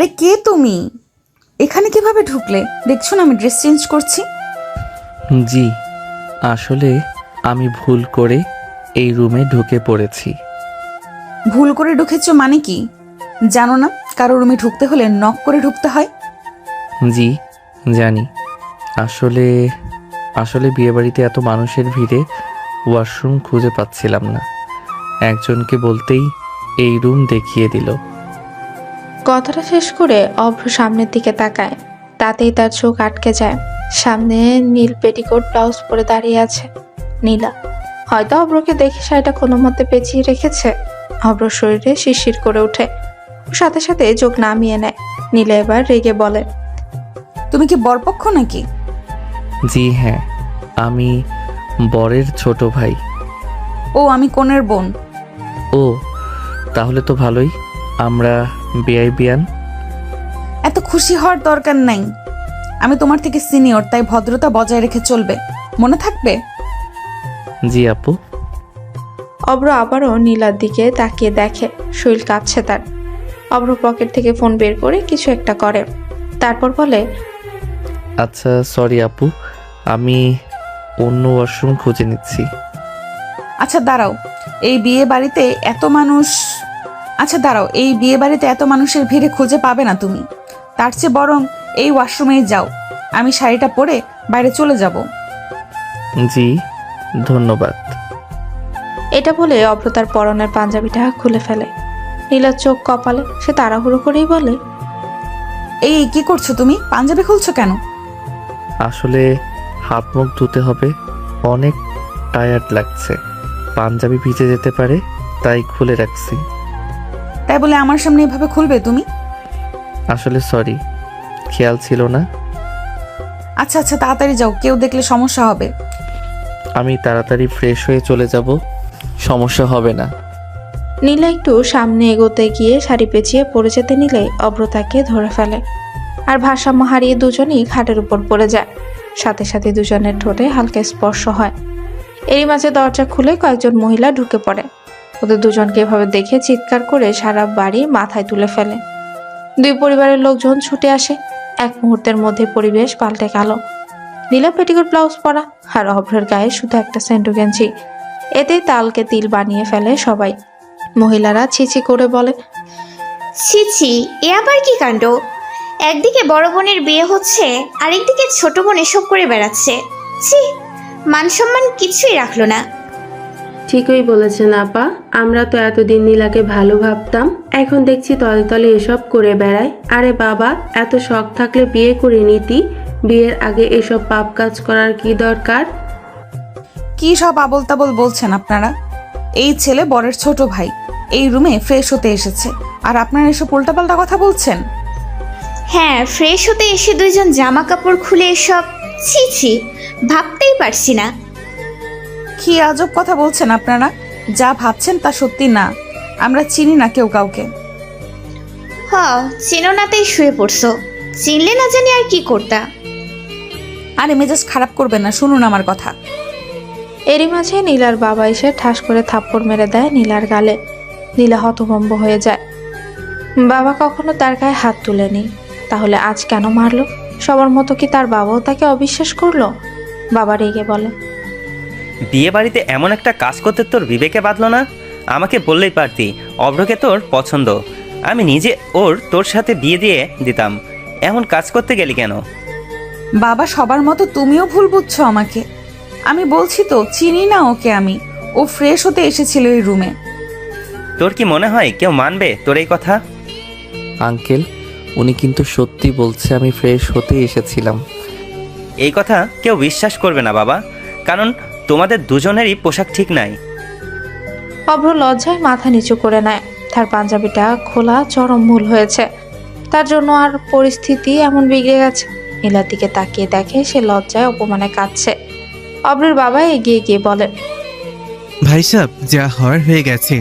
আরে কে তুমি? এখানে কিভাবে ঢুকলে? দেখছো না আমি ড্রেস চেঞ্জ করছি। জি, আসলে আমি ভুল করে এই রুমে ঢুকে পড়েছি। ভুল করে ঢুকেছো মানে কি? জানো না কারো রুমে ঢুকতে হলে নক করে ঢুকতে হয়? জি জানি। আসলে আসলে বিয়েবাড়িতে এত মানুষের ভিড়ে ওয়াশরুম খুঁজে পাচ্ছিলাম না। একজনকে বলতেই এই রুম দেখিয়ে দিল। কথাটা শেষ করে অভ্র সামনের দিকে তাকায়, তাতেই তার চোখ আটকে যায়। সামনে নীল পেটিকোট ব্লাউজ পরে দাঁড়িয়ে আছে নীলা। হয়তো অভ্রকে দেখে শাড়িটা কোনো মতে পেঁচিয়ে রেখেছে। অভ্র শরীরে শিরশির করে ওঠে, ওর সাথে সাথে চোখ নামিয়ে নেয়। নীলা এবার রেগে বলে, তুমি কি বরপক্ষ নাকি? জি হ্যাঁ, আমি বরের ছোট ভাই। ও, আমি কনের বোন। ও, তাহলে তো ভালোই, আমরা বিআই বিয়ান। এত খুশি হওয়ার দরকার নাই। আমি তোমার থেকে সিনিয়র, তাই ভদ্রতা বজায় রেখে চলবে, মনে থাকবে। জি আপু। অভ্র আবারও নীলার দিকে তাকিয়ে দেখে শরীর কাঁপছে তার। অভ্র পকেট থেকে ফোন বের করে কিছু একটা করে, তারপর বলে, আচ্ছা সরি আপু, আমি অন্য ওয়াশরুম খুঁজে নিচ্ছি। আচ্ছা দাঁড়াও, এই বিয়ে বাড়িতে এত মানুষের ভিড়ে খুঁজে পাবে না তুমি। তার চেয়ে বরং এই ওয়াশরুমেই যাও, আমি শাড়িটা পরে বাইরে চলে যাব। জি ধন্যবাদ। এটা বলে অভ্র তার পরনের পাঞ্জাবিটা খুলে ফেলে। নীলার চোখ কপালে, সে তাড়াহুড়ো করেই বলে, এই কি করছো তুমি? পাঞ্জাবি খুলছো কেন? আসলে হাত মুখ ধুতে হবে, অনেক টায়ার্ড লাগছে, পাঞ্জাবি ভিজে যেতে পারে, তাই খুলে রাখছি। তাই বলে আমার সামনে এভাবে খুলবে তুমি? আসলে সরি, খেয়াল ছিল না। আচ্ছা আচ্ছা, তাড়াতাড়ি যাও, কেউ দেখলে সমস্যা হবে। আমি তাড়াতাড়ি ফ্রেশ হয়ে চলে যাব, সমস্যা হবে না। নীলা একটু সামনে এগোতে গিয়ে শাড়ি পেঁচিয়ে পড়ে যেতে নিলে অভ্র তাকে ধরে ফেলে, আর ভারসাম্য হারিয়ে দুজনেই খাটের উপর পড়ে যায়। সাথে সাথে দুজনের ঠোঁটে হালকা স্পর্শ হয়। এরই মাঝে দরজা খুলে কয়েকজন মহিলা ঢুকে পড়ে। ওদের দুজনকে এভাবে দেখে চিৎকার করে সারা বাড়ি মাথায় তুলে ফেলে। দুই পরিবারের লোকজন ছুটে আসে। এক মুহূর্তের মধ্যে পরিবেশ পাল্টে গেল। নীলা পেটিকোট ব্লাউজ পরা, আর অভ্রের গায়ে শুধু একটা সেন্টু গেঞ্জি। এতে তালকে তিল বানিয়ে ফেলে সবাই। মহিলারা ছিছি করে বলে, ছি ছি, এ আবার কি কাণ্ড! একদিকে বড় বোনের বিয়ে হচ্ছে, আরেকদিকে ছোট বোন এসব করে বেড়াচ্ছে। ছি, মান সম্মান কিছুই রাখলো না। ঠিকই বলেছেন আপা, আমরা তো এতদিন নীলাকে ভালো ভাবতাম, এখন দেখছি তলে তলে এসব করে বেড়ায়। আরে বাবা, এত শখ থাকলে বিয়ে করে নিতি, বিয়ের আগে এসব পাপ কাজ করার কি দরকার? কি সব আবল তাবল বলছেন আপনারা? এই ছেলে বরের ছোট ভাই, এই রুমে ফ্রেশ হতে এসেছে, আর আপনারা এসব উল্টাপাল্টা কথা বলছেন। হ্যাঁ, ফ্রেশ হতে এসে দুইজন জামা কাপড় খুলে এসব, ছি ছি, ভাবতেই পারছি না। কি আজব কথা বলছেন আপনারা! যা ভাবছেন তা সত্যি না। আমরা চিনি না কেউ কাউকে। হ, চেনো না তাই শুয়ে পড়ছো, চিনলে না জানি আর কি করতা। আরে মেজাজ খারাপ করবেন না, শুনুন আমার কথা। এরই মাঝে নীলার বাবা এসে ঠাস করে থাপ্পড় মেরে দেয় নীলার গালে। নীলা হতভম্ব হয়ে যায়। বাবা কখনো তার গায়ে হাত তুলেনি, তাহলে আজ কেন মারলো? সবার মতো কি তার বাবাও তাকে অবিশ্বাস করলো? বাবা রেগে বলে, বিয়ে বাড়িতে এমন একটা কাজ করতে তোর বিবেকে বাঁধলো না? আমাকে বললেই পারতি অভ্রকে তোর পছন্দ, আমি নিজে তোর সাথে বিয়ে দিয়ে দিতাম। এমন কাজ করতে গেলি কেন? বাবা, সবার মতো তুমিও ভুল বুঝছো আমাকে। আমি বলছি তো, চিনি না ওকে আমি। ও ফ্রেশ হতে এসেছিল এই রুমে। তোর কি মনে হয় কেউ মানবে তোর এই কথা? আঙ্কেল, উনি কিন্তু সত্যি বলছে, আমি ফ্রেশ হতে এসেছিলাম। এই কথা কেউ বিশ্বাস করবে না বাবা, কারণ তোমাদের দুজনেরই পোশাক ঠিক নাই। অভ্র লজ্জায় মাথা নিচু করে নেয়। তার পাঞ্জাবিটা খোলা চরম ভুল হয়েছে, তার জন্য আর পরিস্থিতি এমন বিগড়ে গেছে। নীলার দিকে তাকিয়ে দেখে সে লজ্জায় অপমানে কাঁদছে। অভ্রের বাবা এগিয়ে গিয়ে বলে, ভাই সাহেব, যা হওয়ার হয়ে গেছে,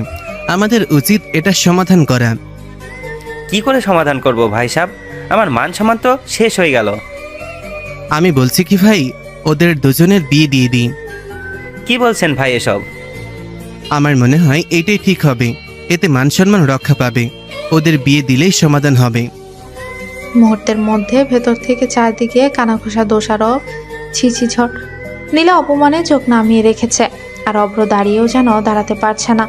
আমাদের উচিত এটা সমাধান করা। কি করে সমাধান করব ভাই সাহেব? আমার মান সম্মান তো শেষ হয়ে গেল। আমি বলছি কি ভাই, ওদের দুজনের বিয়ে দিয়ে দিই। কি বলছেন ভাই এসব? আমার মনে হয় এটাই ঠিক হবে, এতে মান সম্মান রক্ষা পাবে। ওদের বিয়ে দিলেই সমাধান হবে। মুহূর্তের মধ্যে ভেতর থেকে চারদিকে কানাঘোষা দোষারোপ, ছিছি ঝড়। নীলা অপমানে চোখ নামিয়ে রেখেছে, আর অভ্র দাঁড়িয়েও যেন দাঁড়াতে পারছে না,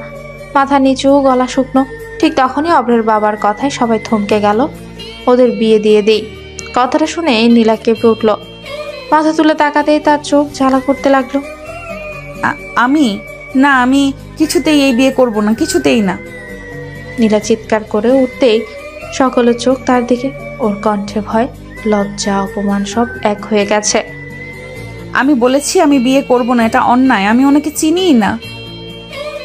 মাথা নিচু, গলা শুকনো। ঠিক তখনই অভ্রের বাবার কথায় সবাই থমকে গেল। ওদের বিয়ে দিয়ে দিই, কথাটা শুনে নীলা কেঁপে উঠল। মাথা তুলে তাকাতেই তার চোখ জ্বালা করতে লাগলো। আমি কিছুতেই এই বিয়ে করব না, কিছুতেই না। নীলা চিৎকার করে উঠতেই সকলের চোখ তার দিকে। ওর কণ্ঠে ভয়, লজ্জা, অপমান সব এক হয়ে গেছে। আমি বলেছি আমি বিয়ে করব না, এটা অন্যায়, আমি ওনাকে চিনিই না।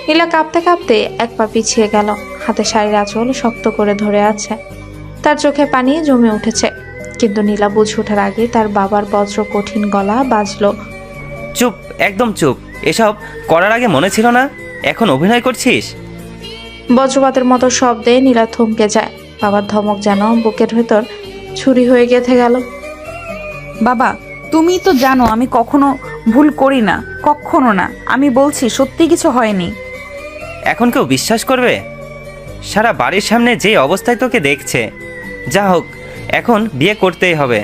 নীলা কাঁপতে কাঁপতে এক পা পিছিয়ে গেল, হাতে শাড়ির আঁচল শক্ত করে ধরে আছে। তার চোখে পানি জমে উঠেছে, কিন্তু নীলা বুঝে ওঠার আগে তার বাবার বজ্র কঠিন গলা বাজলো। চুপ, একদম চুপ। এসব করার আগে মনে ছিল না এখন অভিনয় করছিস? বজ্রপাতের মতো শব্দে নীলা থমকে যায়। বাবার ধমক যেন বুকের ভেতর ছুরি হয়ে গেঁথে গেল। বাবা, তুমি তো জানো আমি কখনো ভুল করি না, কখনো না। আমি বলছি সত্যি কিছু হয়নি। এখন কেউ বিশ্বাস করবে? সারা বাড়ির সামনে যে অবস্থায় তোকে দেখছে। যা হোক, এখন বিয়ে করতেই হবে।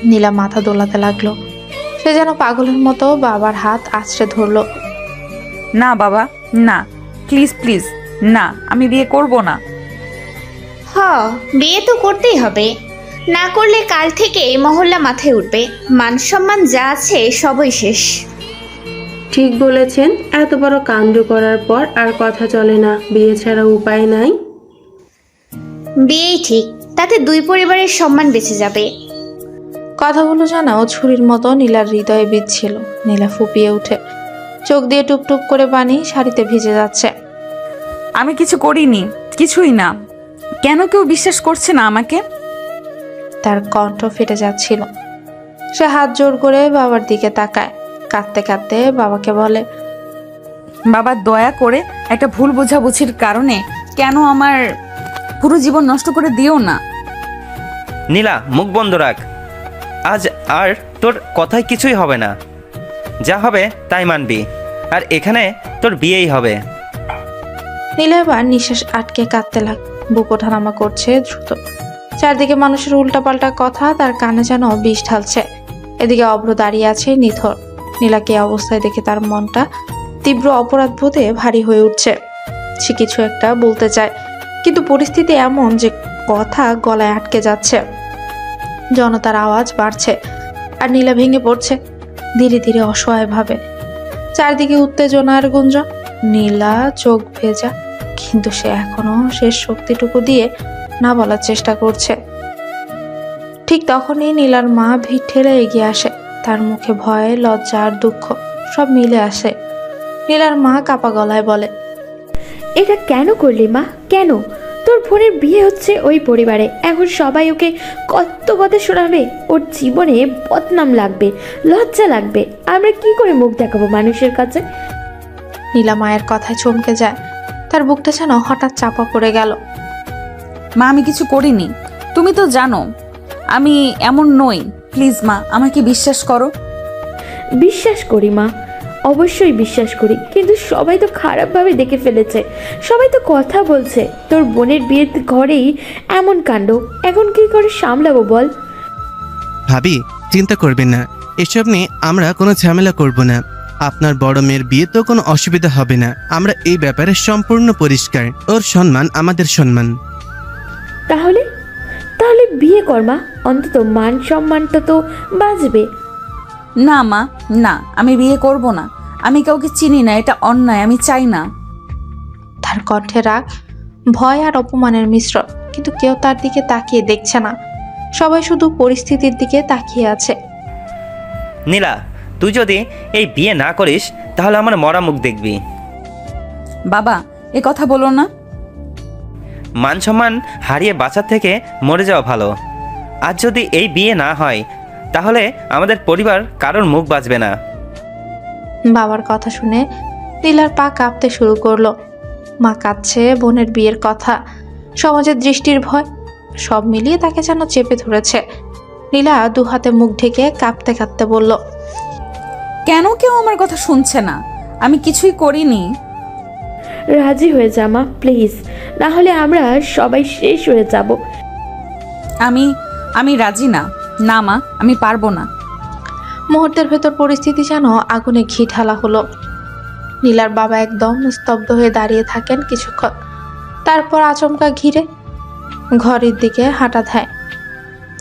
নীলা মাথা দোলাতে লাগলো। সে যেন পাগলের মতো বাবার হাত আঁচড়ে ধরলো। না বাবা, না, প্লিজ প্লিজ, না, আমি বিয়ে করব না। বিয়ে তো করতেই হবে, না করলে কাল থেকে এই মহল্লা মাথায় উঠবে, মান সম্মান যা আছে সবই শেষ। ঠিক বলেছেন, এত বড় কাণ্ড করার পর আর কথা চলে না, বিয়ে ছাড়া উপায় নাই। বিয়েই ঠিক, তাতে দুই পরিবারের সম্মান বেঁচে যাবে। কথাগুলো যেন ছুরির মতো নীলার হৃদয়ে বিঁধছিল। নীলা ফুপিয়ে উঠে, চোখ দিয়ে টুপটুপ করে পানি শাড়িতে ভিজে যাচ্ছে। আমি কিছু করিনি, কিছুই না। কেন কেউ বিশ্বাস করছে না আমাকে? তার কণ্ঠ ফেটে যাচ্ছিল। সে হাত জোর করে বাবার দিকে তাকায়, কাঁদতে কাঁদতে বাবাকে বলে, বাবা দয়া করে একটা ভুল বোঝাবুঝির কারণে কেন আমার পুরো জীবন নষ্ট করে দিও না। নীলা, মুখ বন্ধ রাখ। আজ আর তোর কথায় কিছুই হবে না, যা হবে তাই মানবি, আর এখানে তোর বিয়েই হবে। নীলা এবার নিঃশ্বাস আটকে কাঁদতে লাগ, বুক ওঠানামা করছে দ্রুত। চারদিকে মানুষের উল্টাপাল্টা কথা তার কানে যেন বিষ ঢালছে। এদিকে অভ্র দাঁড়িয়ে আছে নিথর। নীলাকে এই অবস্থায় দেখে তার মনটা তীব্র অপরাধ বোধে ভারী হয়ে উঠছে। সে কিছু একটা বলতে চায়, কিন্তু পরিস্থিতি এমন যে কথা গলায় আটকে যাচ্ছে। জনতার আওয়াজ বাড়ছে, আর নীলা ভেঙে পড়ছে ধীরে ধীরে অসহায়ভাবে। চারদিকে উত্তেজনার গুঞ্জন। নীলা চোখ ভেজা, কিন্তু সে এখনো শেষ শক্তিটুকু দিয়ে না বলার চেষ্টা করছে। ঠিক তখনই নীলার মা ভিড় ঠেলে এগিয়ে আসে। তার মুখে ভয়, লজ্জা আর দুঃখ সব মিলে আসে। নীলার মা কাপা গলায় বলে, এটা কেন করলি মা? কেন? তোর বোনের বিয়ে হচ্ছে ওই পরিবারে, এখন সবাই ওকে কত কথা শোনাবে, ওর জীবনে বদনাম লাগবে, লজ্জা লাগবে। আমরা কি করে মুখ দেখাবো মানুষের কাছে? নীলা মায়ের কথায় চমকে যায়। তার বুকটা যেন হঠাৎ চাপা পড়ে গেল। মা, আমি কিছু করিনি, তুমি তো জানো আমি এমন নই। প্লিজ মা, আমাকে বিশ্বাস করো। বিশ্বাস করি মা, অবশ্যই বিশ্বাস করি, কিন্তু সবাই তো খারাপভাবে দেখে ফেলেছে, সবাই তো কথা বলছে তোর বোনের বিয়ের ঘরেই এমন কাণ্ড। এখন কি করে সামলাবো বল? ভাবি, চিন্তা করবেন না, এসব নিয়ে আমরা কোনো ঝামেলা করব না। আপনার বড় মেয়ের বিয়ে তো কোনো অসুবিধা হবে না। আমরা এই ব্যাপারে সম্পূর্ণ পরিষ্কার। ওর সম্মান আমাদের সম্মান। তাহলে তাহলে বিয়ে কর মা, অন্তত মান সম্মানটা তো বাঁচবে। না মা, না, আমি বিয়ে করব না। আমি কাউকে চিনি না, এটা অন্যায়, আমি চাই না। তার কণ্ঠে রাগ, ভয় আর অপমানের মিশ্রণ, কিন্তু কেউ তার দিকে তাকিয়ে দেখছে না। সবাই শুধু পরিস্থিতির দিকে তাকিয়ে আছে। নীলা, তুই যদি এই বিয়ে না করিস তাহলে আমার মরা মুখ দেখবি। বাবা, এ কথা বলো না। মান সম্মান হারিয়ে বাঁচার থেকে মরে যাওয়া ভালো। আজ যদি এই বিয়ে না হয় তাহলে আমাদের পরিবার কারোর মুখ বাঁচবে না। বাবার কথা শুনে নীলার পা কাঁপতে শুরু করলো। মা কাঁদছে, বোনের বিয়ের কথা, সমাজের দৃষ্টির ভয়, সব মিলিয়ে তাকে যেন চেপে ধরেছে। নীলা দু হাতে মুখ ঢেকে কাঁপতে কাঁপতে বলল, কেন কেউ আমার কথা শুনছে না? আমি কিছুই করিনি। রাজি হয়ে যা মা প্লিজ, না হলে আমরা সবাই শেষ হয়ে যাব। আমি আমি রাজি না। না মা, আমি পারবো না। মুহূর্তের ভেতর পরিস্থিতি যেন আগুনে ঘি ঢালা হলো। নীলার বাবা একদম স্তব্ধ হয়ে দাঁড়িয়ে থাকেন কিছুক্ষণ, তারপর আচমকা ঘিরে ঘরের দিকে হাঁটা দেয়।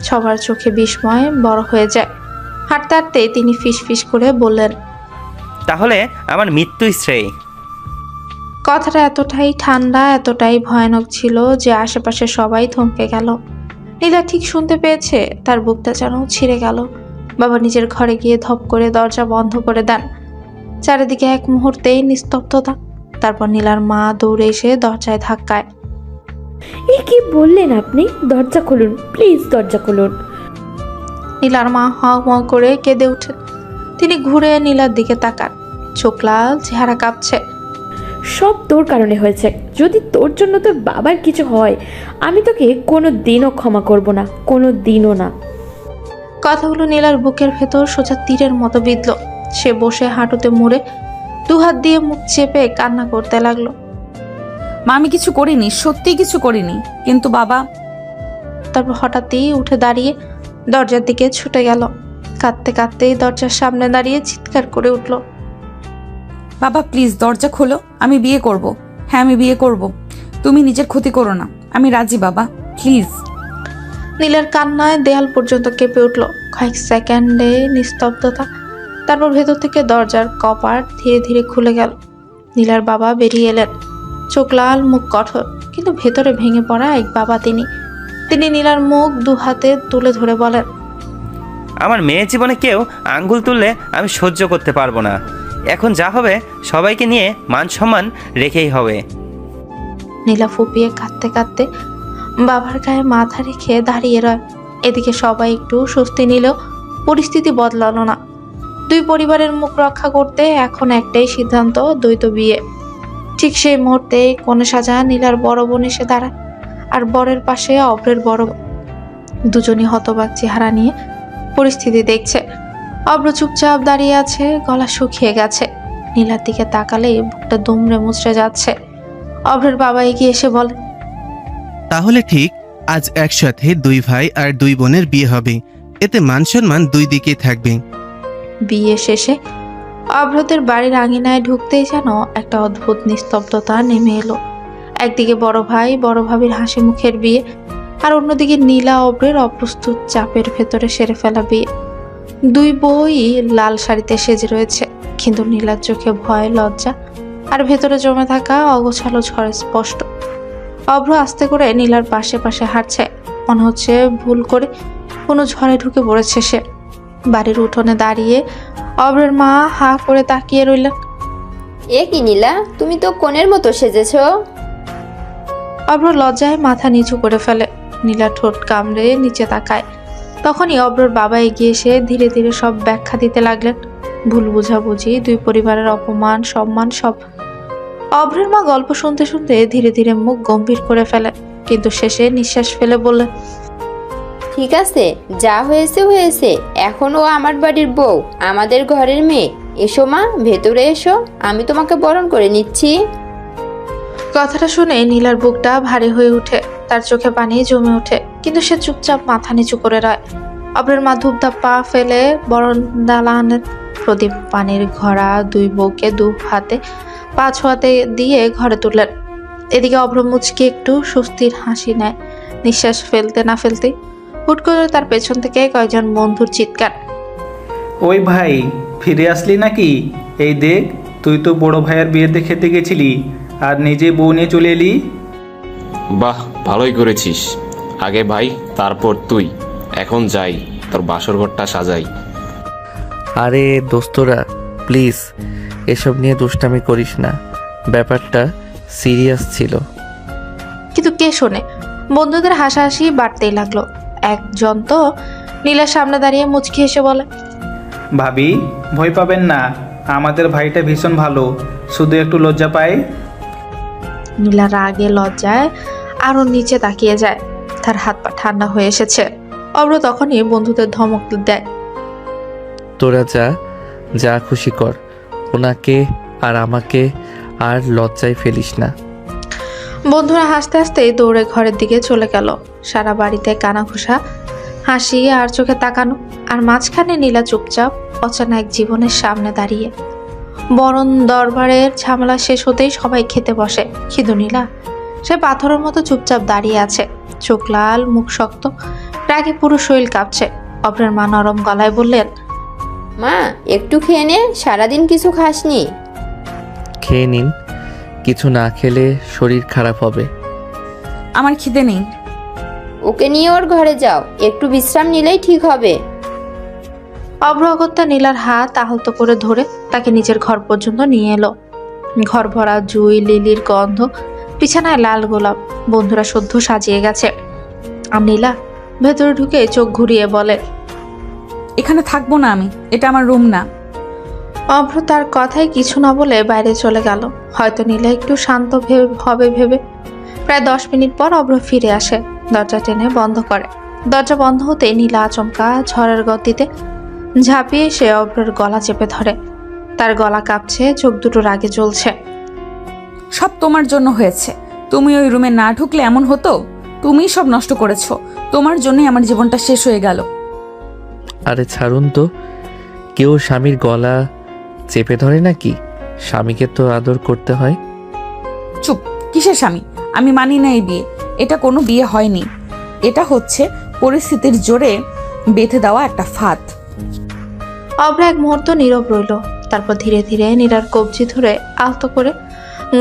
সবার চোখে বিস্ময় বড় হয়ে যায়। হাঁটতে হাঁটতে তিনি ফিস করে বললেন, তাহলে আমার মৃত্যুই শ্রেয়। কথাটা এতটাই ঠান্ডা, এতটাই ভয়ানক ছিল যে আশেপাশে সবাই থমকে গেল। নীলা ঠিক শুনতে পেয়েছে, তার বুকটা যেন ছিঁড়ে গেল। বাবা নিজের ঘরে গিয়ে ধপ করে দরজা বন্ধ করে দেন। চারিদিকে এক মুহূর্তেই নিস্তব্ধতা। তারপর নীলার মা দৌড়ে এসে দরজায় ধাক্কায়। এ কি বললেন আপনি? দরজা খুলুন প্লিজ, দরজা খুলুন। নীলার মা হাঁ করে কেঁদে উঠেন। তিনি ঘুরে নীলার দিকে তাকান, চোখ লাল, চেহারা কাঁপছে। সব তোর কারণে হয়েছে। যদি তোর জন্য তোর বাবার কিছু হয়, আমি তোকে কোনো দিনও ক্ষমা করব না, কোনো দিনও না। কথাগুলো নীলার বুকের ভেতর সোজা তীরের মতো বিঁধল। সে বসে হাঁটুতে মুড়ে দুহাত দিয়ে মুখ চেপে কান্না করতে লাগলো। মা, আমি কিছু করিনি, সত্যি কিছু করিনি, কিন্তু বাবা। তারপর হঠাৎই উঠে দাঁড়িয়ে দরজার দিকে ছুটে গেল। কাঁদতে কাঁদতেই দরজার সামনে দাঁড়িয়ে চিৎকার করে উঠল, বাবা প্লিজ দরজা খোলো, আমি বিয়ে করব। হ্যাঁ, আমি বিয়ে করব। তুমি নিজের ক্ষতি করো না, আমি রাজি বাবা, প্লিজ। নীলার কান্নায় দেয়াল পর্যন্ত কেঁপে উঠল। কয়েক সেকেন্ডে নিস্তব্ধতা। তারপর ভেতর থেকে দরজার কপাট ধীরে ধীরে খুলে গেল। নীলার বাবা বেরিয়ে এলেন, চোখ লাল, মুখ কঠোর, কিন্তু ভেতরে ভেঙে পড়া এক বাবা তিনি। তিনি নীলার মুখ দু হাতে তুলে ধরে বলেন, আমার মেয়ের জীবনে কেউ আঙ্গুল তুললে আমি সহ্য করতে পারবো না। এখন যা হবে সবাইকে নিয়ে মান সম্মান রেখেই হবে। নীলা ফুপিয়ে কাঁদতে কাঁদতে বাবার গায়ে মাথা রেখে দাঁড়িয়ে রয়। এদিকে সবাই একটু স্বস্তি নিলেও পরিস্থিতি বদলালো না। দুই পরিবারের মুখ রক্ষা করতে এখন একটাই সিদ্ধান্ত, দ্বৈত বিয়ে। ঠিক সেই মুহূর্তে কনে সাজা নীলার বড় বোন এসে দাঁড়ায়, আর বরের পাশে অভ্রের বড় বোন। দুজনই হতবাক চেহারা নিয়ে পরিস্থিতি দেখছে। অভ্র চুপচাপ দাঁড়িয়ে আছে, গলা শুকিয়ে গেছে। নীলার দিকে তাকালে বুকটা দুমড়ে মুচড়ে যাচ্ছে। অভ্রের বাবা এগিয়ে এসে বলে, তাহলে ঠিক আজ একসাথে দুই ভাই আর দুই বোনের বিয়ে হবে। এতে মান সম্মান দুই দিকেই থাকবে। বিয়ে শেষে অভ্রদের বাড়ির আঙিনায় ঢুকতেই যেন একটা অদ্ভুত নিস্তব্ধতা নেমে এলো। একদিকে বড় ভাই বড় ভাবির হাসি মুখের বিয়ে, আর অন্যদিকে নীলা অভ্রের অপ্রস্তুত চাপের ভেতরে সেরে ফেলা বিয়ে। দুই বই লাল শাড়িতে সেজে রয়েছে, কিন্তু নীলার চোখে ভয়, লজ্জা আর ভেতরে জমে থাকা অগোছালো ঝড় স্পষ্ট। অভ্র আস্তে করে নীলার পাশে পাশে হাঁটছে, মনে হচ্ছে ভুল করে কোনো ঝড়ে ঢুকে পড়েছে সে। বাড়ির উঠোনে দাঁড়িয়ে অভ্রের মা হা করে তাকিয়ে রইলেন। এ কি নীলা, তুমি তো কোণের মতো সেজেছ। অভ্র লজ্জায় মাথা নিচু করে ফেলে। নীলা ঠোঁট কামড়ে নিচে তাকায়। তখনই অভ্রর বাবা এগিয়ে এসে ধীরে ধীরে সব ব্যাখ্যা দিতে লাগলেন। ভুল বোঝাবুঝি, দুই পরিবারের অপমান, সম্মান সব। অভ্রের মা গল্প শুনতে শুনতে ধীরে ধীরে মুখ গম্ভীর করে ফেলে, কিন্তু শেষে নিঃশ্বাস ফেলে বললেন, ঠিক আছে, যা হয়েছে হয়েছে। এখন ও আমার বাড়ির বউ, আমাদের ঘরের মেয়ে। এসো মা, ভেতরে এসো, আমি তোমাকে বরণ করে নিচ্ছি। কথাটা শুনে নীলার বুকটা ভারী হয়ে ওঠে, তার চোখে পানি জমে ওঠে, কিন্তু সে চুপচাপ মাথা নিচু করে রয়। অভ্রের মা ধূপধাপ পা ফেলে বরণ দালানের প্রদীপ পানির ঘড়া দুই বউকে দু হাতে পা ছোঁয়াতে দিয়ে ঘরে তুললেন। এদিকে অভ্র মুচকে একটু স্বস্তির হাসি নেয়। নিঃশ্বাস ফেলতে না ফেলতে হুট করে তার পেছন থেকে কয়েকজন বন্ধুর চিৎকার, ওই ভাই, ফিরে আসলি নাকি? এই দেখ, তুই তো বড় ভাইয়ের বিয়েতে খেতে গেছিলি আর নিজে বউ নিয়ে চলে এলি। বাহ, ভালোই করেছিস। আগে ভাই, তারপর তুই। এখন যাই, তোর বাসর ঘরটা সাজাই। আরে দোস্তরা, প্লিজ এসব নিয়ে দুষ্টামি করিস না, ব্যাপারটা সিরিয়াস ছিল। কিন্তু কে শোনে? বন্ধুদের হাসাহাসি বাড়তেই লাগলো। একজন তো নীলার সামনে দাঁড়িয়ে মুচকি হেসে বলে, ভাবি, ভয় পাবেন না, আমাদের ভাইটা ভীষণ ভালো, শুধু একটু লজ্জা পায়। নীলা রাগে লজ্জায় আরো নিচে তাকিয়ে যায়। তার হাত পা ঠান্ডা হয়ে এসেছে। অভ্র তখনই বন্ধুদের ধমক দেয়, তোরা যা যা খুশি কর, ওনাকে আর আমাকে আর লজ্জায় ফেলিস না। বন্ধুরা হাসতে হাসতে দৌড়ে ঘরের দিকে চলে গেল। সারা বাড়িতে কানাঘুষা হাসি আর চোখে তাকানো, আর মাঝখানে নীলা চুপচাপ অচেনা এক জীবনের সামনে দাঁড়িয়ে। বরণ দরবারের ঝামেলা শেষ হতেই সবাই খেতে বসে, কিন্তু নীলা সে পাথরের মতো চুপচাপ দাঁড়িয়ে আছে, চোখ লাল, মুখ শক্ত, রাগে পুরো শরীর কাঁপছে। অভ্রের মা নরম গলায় বললেন, মা একটু খেয়ে নে, সারাদিন কিছু খাসনি। খেয়ে নিন, কিছু না খেলে শরীর খারাপ হবে। আমার খিদে নেই। ওকে নিয়ে ওর ঘরে যাও, একটু বিশ্রাম নিলেই ঠিক হবে। অভ্র অগত্যা নীলার হাত আহত করে ধরে তাকে নিজের ঘর পর্যন্ত নিয়ে এলো। ঘর ভরা জুই, লিলির গন্ধ, বিছানায় লাল গোলাপ, বন্ধুরা সদ্য সাজিয়ে গেছে। আর নীলা ভেতরে ঢুকে চোখ ঘুরিয়ে বলে, এখানে থাকবো না আমি, এটা আমার রুম না। অভ্র তার কথায় কিছু না বলে বাইরে চলে গেল, হয়তো নীলা একটু শান্ত হবে ভেবে। প্রায় 10 মিনিট পর অভ্র ফিরে আসে, দরজা টেনে বন্ধ করে। দরজা বন্ধ হতে নীলা আচমকা ঝড়ের গতিতে ঝাঁপিয়ে এসে অভ্রের গলা চেপে ধরে। তার গলা কাঁপছে, চোখ দুটো রাগে জ্বলছে। সব তোমার জন্য হয়েছে। তুমি ওই রুমে না ঢুকলে এমন হতো। তুমিই সব নষ্ট করেছো। তোমার জন্যই আমার জীবনটা শেষ হয়ে গেল। আরে ছাড়ুন তো, কেউ স্বামীর গলা চেপে ধরে নাকি? স্বামীকে তো আদর করতে হয়। চুপ, কিসের স্বামী? আমি মানি না এই বিয়ে। এটা কোনো বিয়ে হয়নি। এটা হচ্ছে পরিস্থিতির জোরে বেঁধে দেওয়া একটা ফাঁদ। অভ্র এক মুহূর্ত নীরব রইল, তারপর ধীরে ধীরে নীলার কবজি ধরে আলতো করে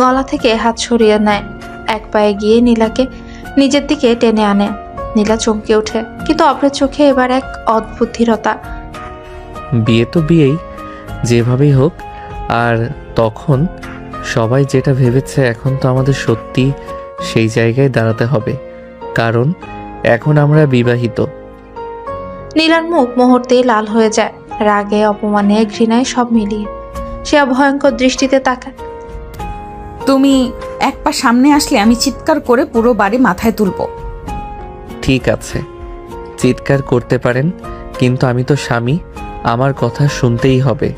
গলা থেকে হাত সরিয়ে নেয়। এক পায়ে গিয়ে নীলাকে নিজের দিকে টেনে আনে। নীলা চমকে ওঠে, কিন্তু অভ্রের চোখে এবার এক অদ্ভুত ধীরতা। বিয়ে তো বিয়েই, যেভাবেই হোক। আর তখন সবাই যেটা ভেবেছে, এখন তো আমাদের সত্যি সেই জায়গায় দাঁড়াতে হবে, কারণ এখন আমরা বিবাহিত। নীলার মুখ মুহূর্তেই লাল হয়ে যায়, রাগে, অপমানে, ঘৃণায় সব মিলিয়ে। সে ভয়ঙ্কর দৃষ্টিতে তাকায়। তুমি এক পা সামনে আসলে আমি চিৎকার করে পুরো বাড়ি মাথায় তুলবো। ঠিক আছে, চিৎকার করতে পারেন, কিন্তু আমি তো স্বামী, আমার কথা শুনতেই হবে।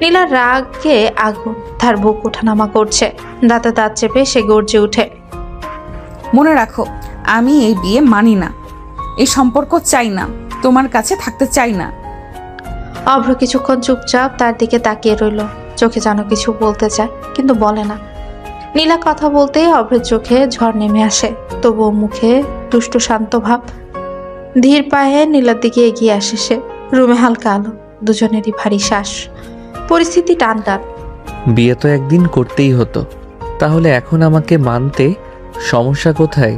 নীলার রাগে আগুন, তার বুক ওঠানামা করছে। দাঁতে দাঁত চেপে সে গর্জে উঠে, মনে রাখো, আমি এই বিয়ে মানি না। এই সম্পর্ক চাই না। তোমার কাছে থাকতে চাই না। অভ্র কিছুক্ষণ চুপচাপ তার দিকে তাকিয়ে রইল, চোখে যেন কিছু বলতে চায় কিন্তু বলে না। নীলা কথা বলতেই অভ্রের চোখে ঝড় নেমে আসে, তবুও মুখে দুষ্ট শান্ত ভাব। ধীর পায়ে নীলার দিকে এগিয়ে আসে সে। রুমে হালকা আলো, দুজনেরই ভারী শ্বাস, পরিস্থিতি টান টান। বিয়ে তো একদিন করতেই হতো, তাহলে এখন আমাকে মানতে সমস্যা কোথায়?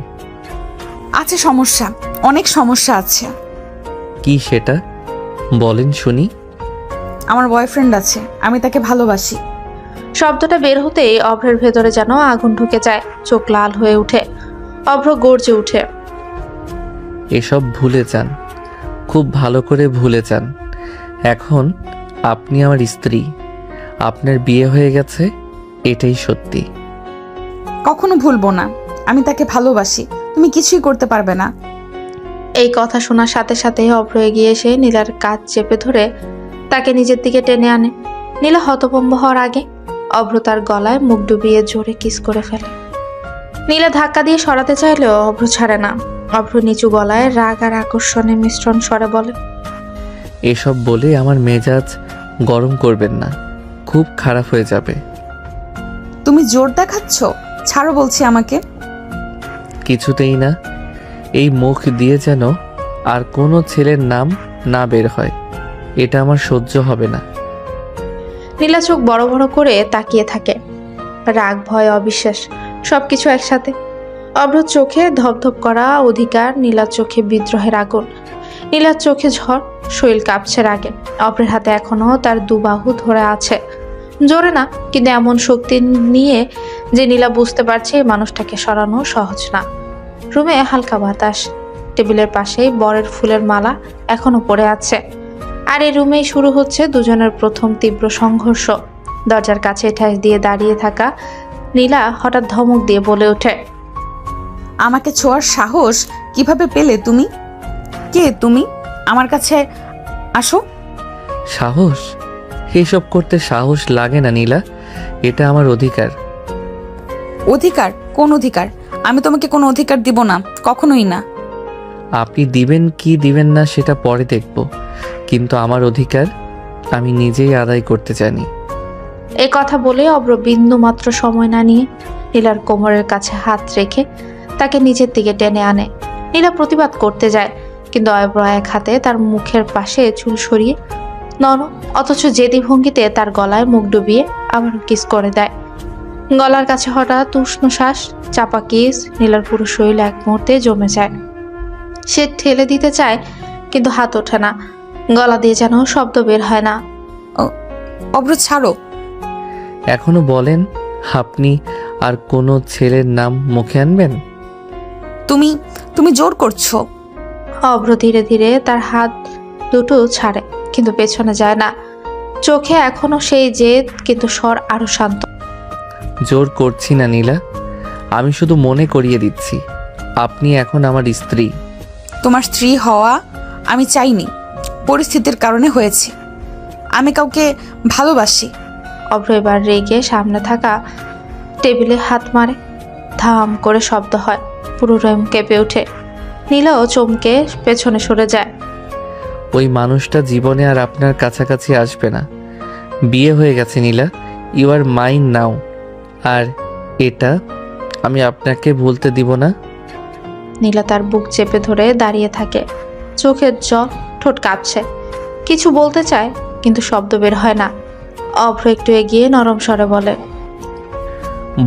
আছে সমস্যা, অনেক সমস্যা আছে। কি সেটা বলেন শুনি। আমার বয়ফ্রেন্ড আছে, আমি তাকে ভালোবাসি। শব্দটা বের হতেই অভ্রের ভেতরে যেন আগুন ঢুকে যায়, চোখ লাল হয়ে উঠে। অভ্র গর্জে উঠে, এসব ভুলে যান, খুব ভালো করে ভুলে যান। এখন আপনি আমার স্ত্রী, আপনার বিয়ে হয়ে গেছে, এটাই সত্যি। কখনো ভুলবো না, আমি তাকে ভালোবাসি। তুমি কিছুই করতে পারবে না। এই কথা শোনার সাথে সাথে অভ্র এগিয়ে এসে নীলার কাঁধ চেপে ধরে তাকে নিজের দিকে টেনে আনে। নীলা হতভম্ব হওয়ার আগে অভ্র তার গলায় মুখ ডুবিয়ে জোরে কিস করে ফেলে। নীলা ধাক্কা দিয়ে সরাতে চাইলেও অভ্র ছাড়ে না। অভ্র নিচু গলায় রাগ আর আকর্ষণের মিশ্রণ স্বরে বলে, এসব বলে আমার মেজাজ গরম করবেন না, খুব খারাপ হয়ে যাবে। তুমি জোর দেখাচ্ছ? ছাড়ো বলছি আমাকে। কিছুতেই না। এই মুখ দিয়ে যেন আর কোনো ছেলের নাম না বের হয়, এটা আমার সহ্য হবে না। নীলা চোখ বড় বড় করে তাকিয়ে থাকে, রাগ, ভয়, অবিশ্বাস সবকিছু একসাথে। অভ্র চোখে ধপধপ করা অধিকার, নীলার চোখে বিদ্রোহের আগুন। নীলার চোখে ঝড়, শরীর কাঁপছে রাগে। অভ্রের হাতে এখনো তার দুবাহু ধরে আছে, জোরে না, কিন্তু এমন শক্তি নিয়ে যে নীলা বুঝতে পারছে এই মানুষটাকে সরানো সহজ না। রুমে হালকা বাতাস, টেবিলের পাশেই বরের ফুলের মালা এখনো পড়ে আছে। আর এই রুমেই শুরু হচ্ছে দুজনের প্রথম তীব্র সংঘর্ষ। দরজার কাছে ঠেস দিয়ে দাঁড়িয়ে থাকা নীলা হঠাৎ ধমক দিয়ে বলে ওঠে, আমাকে ছোঁয়ার সাহস কিভাবে পেলে তুমি? কে তুমি? আমার কাছে আসো। সাহস? এসব করতে সাহস লাগে না নীলা, এটা আমার অধিকার। অধিকার? কোন অধিকার? আমি তোমাকে কোনো অধিকার দিব না, কখনোই না। আপনি দিবেন কি দিবেন না সেটা পরে দেখব, কিন্তু আমার অধিকার আমি নিজেই আদায় করতে জানি। এ কথা বলে অব্র বিন্দু মাত্র সময় না নিয়ে নীলার কোমরের কাছে হাত রেখে তাকে নিচের দিকে টেনে আনে। নীলা প্রতিবাদ করতে যায়, কিন্তু অব্র এক হাতে তার মুখের পাশে চুল সরিয়ে নরম অথচ জেদি ভঙ্গিতে তার গলায় মুখ ডুবিয়ে আবারও কিস করে দেয়। গলার কাছে হঠাৎ উষ্ণ শ্বাস চাপা কিস, নীলার পুরো শরীর এক মুহূর্তে জমে যায়। সে ঠেলে দিতে চায়, কিন্তু হাত ওঠে না, গলা দিয়ে যেন শব্দ বের হয় না। অব্র ছাড়ো। এখনো বলেন আপনি আর কোনো ছেলের নাম মুখে আনবেন? তুমি তুমি জোর করছো। অব্র ধীরে ধীরে তার হাত দুটো ছাড়ে, কিন্তু পেছনে যায় না। চোখে এখনো সেই জেদ, কিন্তু স্বর আরো শান্ত। জোর করছি না নীলা, আমি শুধু মনে করিয়ে দিচ্ছি আপনি এখন আমার স্ত্রী। তোমার স্ত্রী হওয়া আমি চাইনি, পরিস্থিতির কারণে হয়েছে। আমি কাউকে ভালোবাসি। অব্র এবার রেগে সামনে থাকা টেবিলে হাত মারে। ধাম করে শব্দ হয়, পুরো রুম কেঁপে ওঠে। নীলাও চমকে পেছনে সরে যায়। ওই মানুষটা জীবনে আর আপনার কাছাকাছি আসবে না। বিয়ে হয়ে গেছে নীলা, ইউ আর মাইন নাও। আর এটা আমি আপনাকে ভুলতে দিব না। নীলা তার বুক চেপে ধরে দাঁড়িয়ে থাকে, চোখের জল, ঠোঁট কাঁপছে। কিছু বলতে চায়, কিন্তু শব্দ বের হয় না। অভ্র একটু এগিয়ে নরম স্বরে বলে,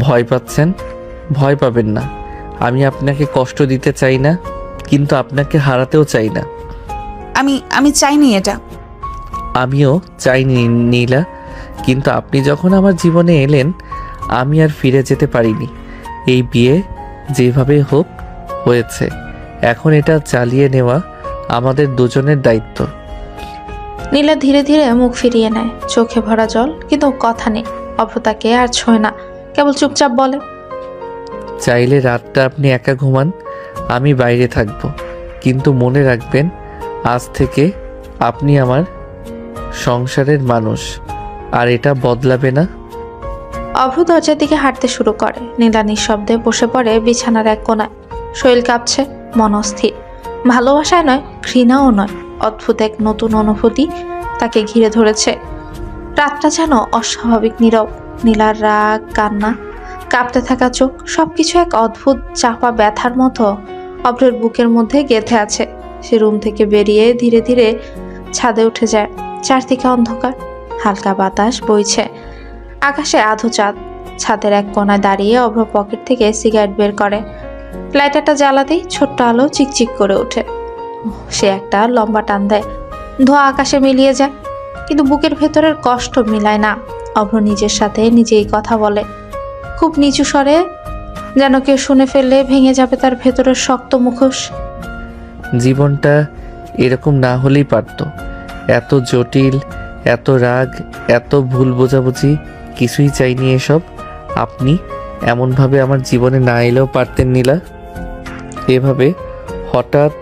ভয় পাচ্ছেন? ভয় পাবেন না। আমি আপনাকে কষ্ট দিতে চাই না, কিন্তু আপনাকে হারাতেও চাই না। আমি চাইনি এটা। আমিও চাইনি নীলা, কিন্তু আপনি যখন আমার জীবনে এলেন আমি আর ফিরে যেতে পারিনি। এই বিয়ে যেভাবে হোক হয়েছে, এখন এটা চালিয়ে নেওয়া আমাদের দুজনের দায়িত্ব। নীলা ধীরে ধীরে মুখ ফিরিয়ে নেয়, চোখে ভরা জল, কিন্তু কথা নেই। অভ্র তাকে আর ছোঁয় না, কেবল চুপচাপ বলে, চাইলে রাতটা আপনি একা ঘুমান, আমি বাইরে থাকব, কিন্তু মনে রাখবেন আজ থেকে আপনি আমার সংসারের মানুষ, আর এটা বদলাবে না। অভ্র দরজার দিকে হাঁটতে শুরু করে। নীলা নিঃশব্দে বসে পড়ে বিছানার এক কোণায়, শরীর কাঁপছে, মন অস্থির। ভালোবাসায় নয়, ঘৃণাও নয়, অদ্ভুত এক নতুন অনুভূতি তাকে ঘিরে ধরেছে। রাতটা যেন অস্বাভাবিক নীরব। নীলার রাগ, কান্না, কাঁপতে থাকা চোখ, সবকিছু এক অদ্ভুত চাপা ব্যথার মতো অভ্রের বুকের মধ্যে গেঁথে আছে। সে রুম থেকে বেরিয়ে ধীরে ধীরে ছাদে উঠে যায়। চারদিকে অন্ধকার, হালকা বাতাস বইছে, আকাশে আধো চাঁদ। ছাদের এক কোণায় দাঁড়িয়ে অভ্র পকেট থেকে সিগারেট বের করে। লাইটারটা জ্বালাতেই ছোট্ট আলো চিকচিক করে ওঠে। সে একটা লম্বা টান দেয়, ধোঁয়া আকাশে মিলিয়ে যায়, কিন্তু বুকের ভেতরের কষ্ট মিলায় না। অভ্র নিজের সাথে নিজেই কথা বলে, খুব নিচু স্বরে, যেন কেউ শুনে ফেললে ভেঙে যাবে তার ভেতরের শক্ত মুখোশ। জীবনটা এরকম না হলেই পারত। এত জটিল, এত রাগ, এত ভুল বোঝাবুঝি, কিছুই চাইনি এসব। আপনি এমনভাবে আমার জীবনে না এলেও পারতেন নীলা, এভাবে হঠাৎ,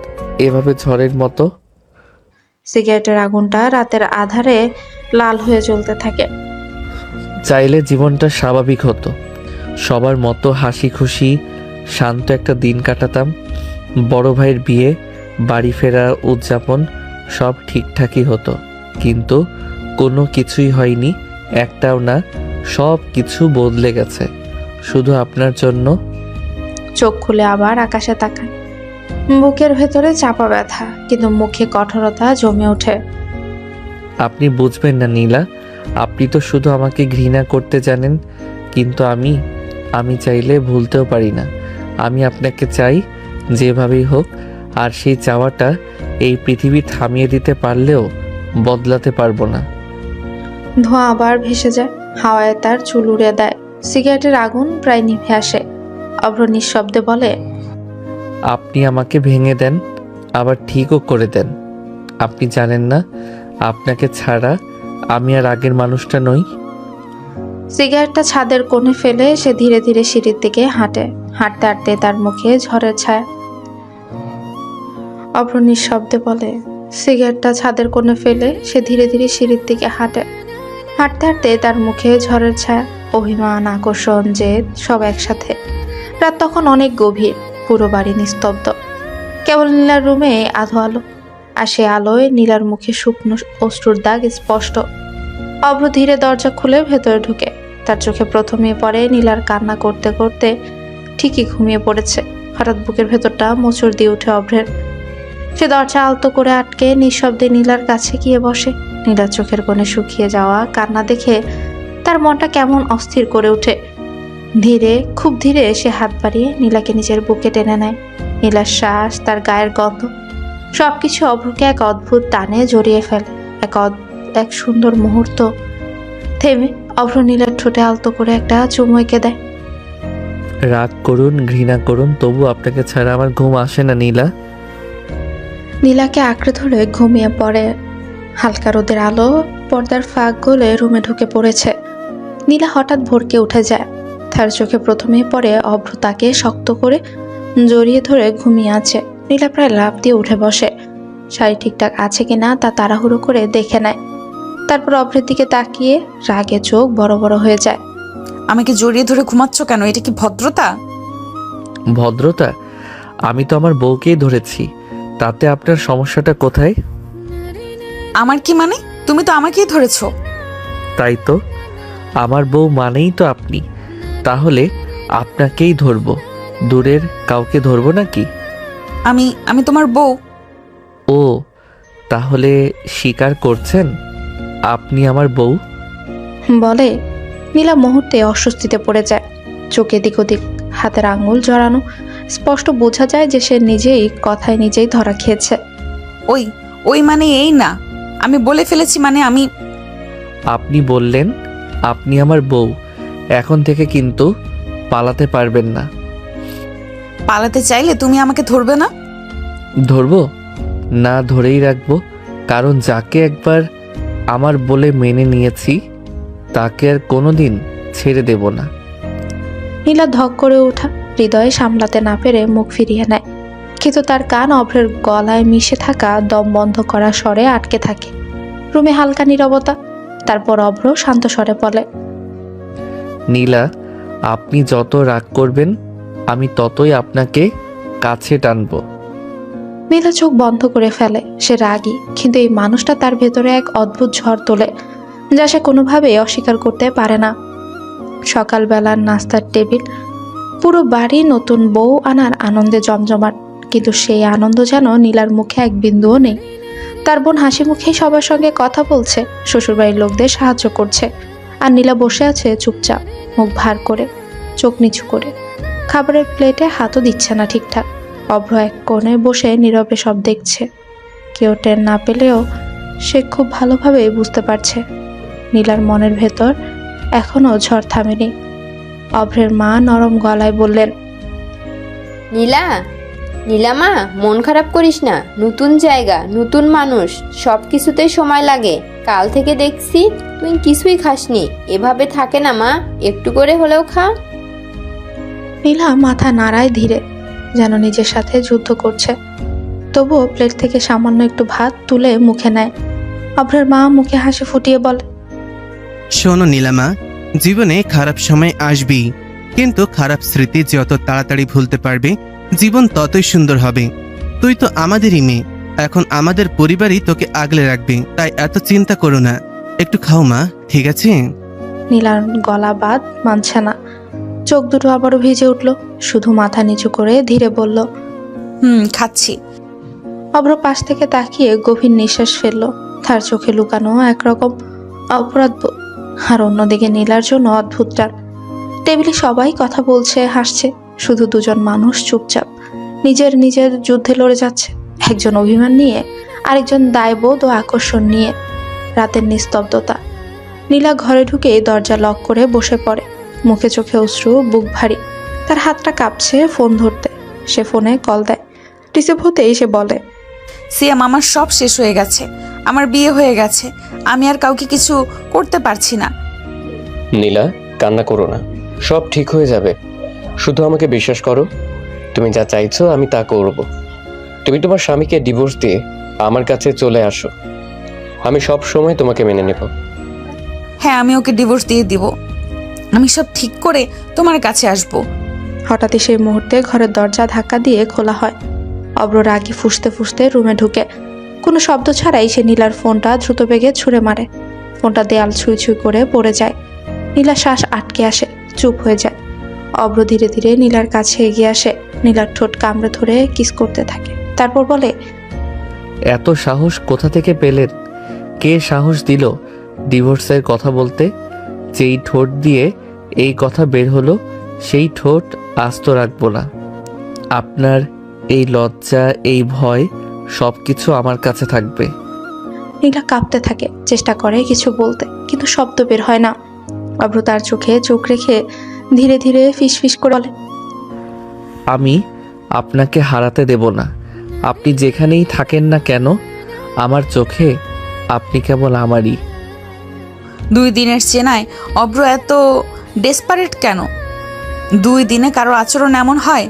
এভাবে ঝড়ের মতো। সিগারেটের আগুনটা রাতের আধারে লাল হয়ে জ্বলতে থাকে। চাইলে জীবনটা স্বাভাবিক হতো, সবার মতো হাসি খুশি শান্ত একটা দিন কাটাতাম। বড় ভাইয়ের বিয়ে, বাড়ি ফেরা, উদযাপন সব ঠিকঠাকই হতো, কিন্তু কোনো কিছুই হয়নি, একটাও না। সব কিছু বদলে গেছে শুধু আপনার জন্য। চোখ খুলে আবার আকাশে তাকায়, বুকের ভেতরে চাপা ব্যথা, কিন্তু মুখে কঠোরতা জমে ওঠে। আপনি বুঝবেন না নীলা, আপনি তো শুধু আমাকে ঘৃণা করতে জানেন, কিন্তু আমি চাইলে ভুলতেও পারি না। আমি আপনাকে চাই যেভাবেই হোক, আর সেই চাওয়াটা এই পৃথিবী থামিয়ে দিতে পারলেও বদলাতে পারবো না। ধোঁয়া আবার ভেসে যায়, হাওয়ায় তার চুল উড়ে দেয়। সিগারেটের আগুন প্রায় নিভে আসে। অভ্র নিঃশব্দে বলে, আপনি আমাকে ভেঙে দেন, আবার ঠিকও করে দেন। আপনি জানেন না আপনাকে ছাড়া আমি আর আগের মানুষটা নই। সিগারেটটা ছাদের কোণে ফেলে সে ধীরে ধীরে সিঁড়ির দিকে হাঁটে। হাঁটতে হাঁটতে তার মুখে ঝড়ের ছায়া। অভ্র নিঃশব্দে বলে, সিগারেটটা ছাদের কোণে ফেলে সে ধীরে ধীরে সিঁড়ির দিকে হাঁটে। হাঁটতে হাঁটতে তার মুখে ঝড়ের ছায়া, অভিমান, আকর্ষণ, জেদ সব একসাথে। রাত তখন অনেক গভীর, পুরো বাড়ি নিস্তব্ধ। কেবল নীলার রুমে আধো আলো, আর সে আলোয় নীলার মুখে শুকনো অশ্রুর দাগ স্পষ্ট। অভ্র ধীরে দরজা খুলে ভেতরে ঢুকে। তার চোখে প্রথমে পড়ে নীলার কান্না করতে করতে ঠিকই ঘুমিয়ে পড়েছে। হঠাৎ বুকের ভেতরটা মোচড় দিয়ে ওঠে অভ্রের। সে দরজা আলতো করে আটকে নিঃশব্দে নীলার কাছে গিয়ে বসে। নীলার চোখের কোণে শুকিয়ে যাওয়া কান্না দেখে তার মনটা কেমন অস্থির করে ওঠে। খুব ধীরে সে হাত বাড়িয়ে নীলাকে নিজের বুকে টেনে নেয়। নীলার শ্বাস, তার গায়ের গন্ধ, সবকিছু অভ্রকে এক অদ্ভুত টানে জড়িয়ে ফেলে। এক সুন্দর মুহূর্ত থেমে অভ্র নীলার ঠোঁটে আলতো করে একটা চুমু এঁকে দেয়। রাগ করুন, ঘৃণা করুন, তবু আপনাকে ছাড়া আমার ঘুম আসে না নীলা। নীলাকে আঁকড়ে ধরে ঘুমিয়ে পড়ে। হালকা রোদের আলো পর্দার ফাঁক গলে রুমে ঢুকে পড়েছে। নীলা হঠাৎ ভরকে উঠে যায়। তার চোখে প্রথমেই পড়ে অভ্র তাকে শক্ত করে জড়িয়ে ধরে ঘুমিয়ে আছে। নীলা প্রায় লাফ দিয়ে উঠে বসে। শাড়ি ঠিকঠাক আছে কিনা তা তাড়াহুড়ো করে দেখে নেয়। তারপর অভ্রের দিকে তাকিয়ে রাগে চোখ বড় বড় হয়ে যায়। আমাকে জড়িয়ে ধরে ঘুমাচ্ছ কেন? এটা কি ভদ্রতা? ভদ্রতা? আমি তো আমার বউকেই ধরেছি, তাতে আপনার সমস্যাটা কোথায়? আমার কি মানে? তুমি তো আমাকেই ধরেছো। তাই তো, আমার বউ মানেই তো আপনি। তাহলে আপনাকেই ধরবো, দূরের কাউকে ধরবো নাকি? আমি তোমার বউ। ও, তাহলে স্বীকার করছেন আপনি আমার বউ? বলে নীলা মুহূর্তে অস্বস্তিতে পড়ে যায়। চোখ এদিক ওদিক, হাতের আঙুল জড়ানো, স্পষ্ট বোঝা যায় যে সে নিজেই কথায় নিজেই ধরা খেয়েছে। ওই মানে এই না, আমি বলে ফেলেছি, মানে আপনি বললেন আপনি আমার বউ, এখন থেকে কিন্তু পালাতে পারবেন না। পালাতে চাইলে তুমি আমাকে ধরবে না? ধরবো না, ধরেই রাখবো, কারণ যাকে একবার আমার বলে মেনে নিয়েছি তাকে আর কোনোদিন ছেড়ে দেব না। নীলা ধক করে ওঠা, হৃদয়ে সামলাতে না পেরে মুখ ফিরিয়ে নেয়। কিন্তু তার কান অভ্রের গলায় মিশে থাকা দম বন্ধ করা স্বরে আটকে থাকে। রুমে হালকা নীরবতা। তারপর অভ্র শান্ত স্বরে বলে, নীলা, আপনি যত রাগ করবেন আমি ততই আপনাকে কাছে টানবো। নীলা চোখ বন্ধ করে ফেলে। সে রাগী, কিন্তু এই মানুষটা তার ভেতরে এক অদ্ভুত ঝড় তোলে, যা সে কোনোভাবেই অস্বীকার করতে পারে না। সকালবেলার নাস্তার টেবিল, পুরো বাড়ি নতুন বউ আনার আনন্দে জমজমাট, কিন্তু সেই আনন্দ যেন নীলার মুখে এক বিন্দুও নেই। তার বোন হাসি মুখেই সবার সঙ্গে কথা বলছে, শ্বশুরবাড়ির লোকদের সাহায্য করছে, আর নীলা বসে আছে চুপচাপ, মুখ ভার করে, চোখ নিচু করে। খাবারের প্লেটে হাতও দিচ্ছে না ঠিকঠাক। অভ্র এক কোণে বসে নীরবে সব দেখছে। কেউ টের না পেলেও সে খুব ভালোভাবেই বুঝতে পারছে নীলার মনের ভেতর এখনো ঝড় থামেনি। অভ্রের মা নরম গলায় বললেন, নীলামা, মন খারাপ করিস না, নতুন জায়গা, নতুন মানুষ, সব কিছুতেই সময় লাগে। কাল থেকে দেখছি তুই কিছুই খাসনি। এভাবে থাকে না মা, একটু করে হলেও খা। নীলা মাথা নাড়ায় ধীরে, যেন নিজের সাথে যুদ্ধ করছে। তবুও প্লেট থেকে সামান্য একটু ভাত তুলে মুখে নেয়। অভ্রের মা মুখে হাসি ফুটিয়ে বলে, শোনো নীলামা, জীবনে খারাপ সময় আসবেই, কিন্তু খারাপ স্মৃতি যত তাড়াতাড়ি ভুলতে পারবে জীবন ততই সুন্দর হবে। তুই তো আমাদেরই মেয়ে, এখন আমাদের পরিবারই তোকে আগলে রাখবে, তাই এত চিন্তা করো না। একটু খাও মা, ঠিক আছে? নীলার গলা বাদ মানছে না। চোখ দুটো আবারও ভিজে উঠল। শুধু মাথা নিচু করে ধীরে বলল, খাচ্ছি। অভ্র পাশ থেকে তাকিয়ে গভীর নিঃশ্বাস ফেলল। তার চোখে লুকানো একরকম অপরাধ বোধ, আর অন্যদিকে নীলার জন্য অদ্ভুত টান। টেবিলে সবাই কথা বলছে, হাসছে, শুধু দুজন মানুষ চুপচাপ নিজের যুদ্ধে লড়ে যাচ্ছে। একজন অভিমান নিয়ে, আরেকজন দায়বোধ ও আকর্ষণ নিয়ে। রাতের নিস্তব্ধতা। নীলা ঘরে ঢুকে দরজা লক করে বসে পড়ে, মুখে চোখে অশ্রু, বুক ভারী। তার হাতটা কাঁপছে ফোন ধরতে। সে ফোনে কল দেয়। রিসিভ হতেই সে বলে, সিয়াম, আমার সব শেষ হয়ে গেছে, আমার বিয়ে হয়ে গেছে, আমি আর কাউকে কিছু করতে পারছি না। নীলা, কান্না করো না, সব ঠিক হয়ে যাবে। শুধু আমাকে বিশ্বাস করো, তুমি যা চাইছো আমি তা করব। তুমি তোমার স্বামীকে ডিভোর্স দিয়ে আমার কাছে চলে আসো, আমি সব সময় তোমাকে মেনে নেব। হ্যাঁ, আমি ওকে ডিভোর্স দিয়ে দিব। আমি সব ঠিক করে তোমার কাছে আসব। হঠাৎই সেই মুহূর্তে ঘরের দরজা ধাক্কা দিয়ে খোলা হয়। অব্র রাগি ফুঁসতে ফুঁসতে রুমে ঢুকে কোনো শব্দ ছাড়াই সে নীলার ফোনটা দ্রুত বেগে ছুঁড়ে মারে। ফোনটা দেয়াল ছুঁই ছুঁই করে পড়ে যায়। নীলা শ্বাস আটকে আসে, চুপ হয়ে যায়। অব্র ধীরে ধীরে নীলার কাছে এগিয়ে আসে, নীলার ঠোঁট কামড়ে ধরে কিস করতে থাকে। তারপর বলে, এত সাহস কোথা থেকে পেলেন? কে সাহস দিল ডিভোর্সের কথা বলতে? যেই ঠোঁট দিয়ে এই কথা বের হলো সেই ঠোঁট আস্ত রাখবো না। আপনার এই লজ্জা, এই ভয় সব কিছু আমার কাছে থাকবে। নীলা কাঁপতে থাকে, চেষ্টা করে কিছু বলতে, কিন্তু শব্দ বের হয় না। অব্র তার চোখে চোখ রেখে ধীরে ধীরে ফিসফিস করে বলে, আমি আপনাকে হারাতে দেব না। আপনি যেখানেই থাকেন না কেন, আমার চোখে আপনি কেবল আমারই। 2 দিনের চেনায় অব্র এত ডেসপারেট কেন? 2 দিনে কারোর আচরণ এমন হয়?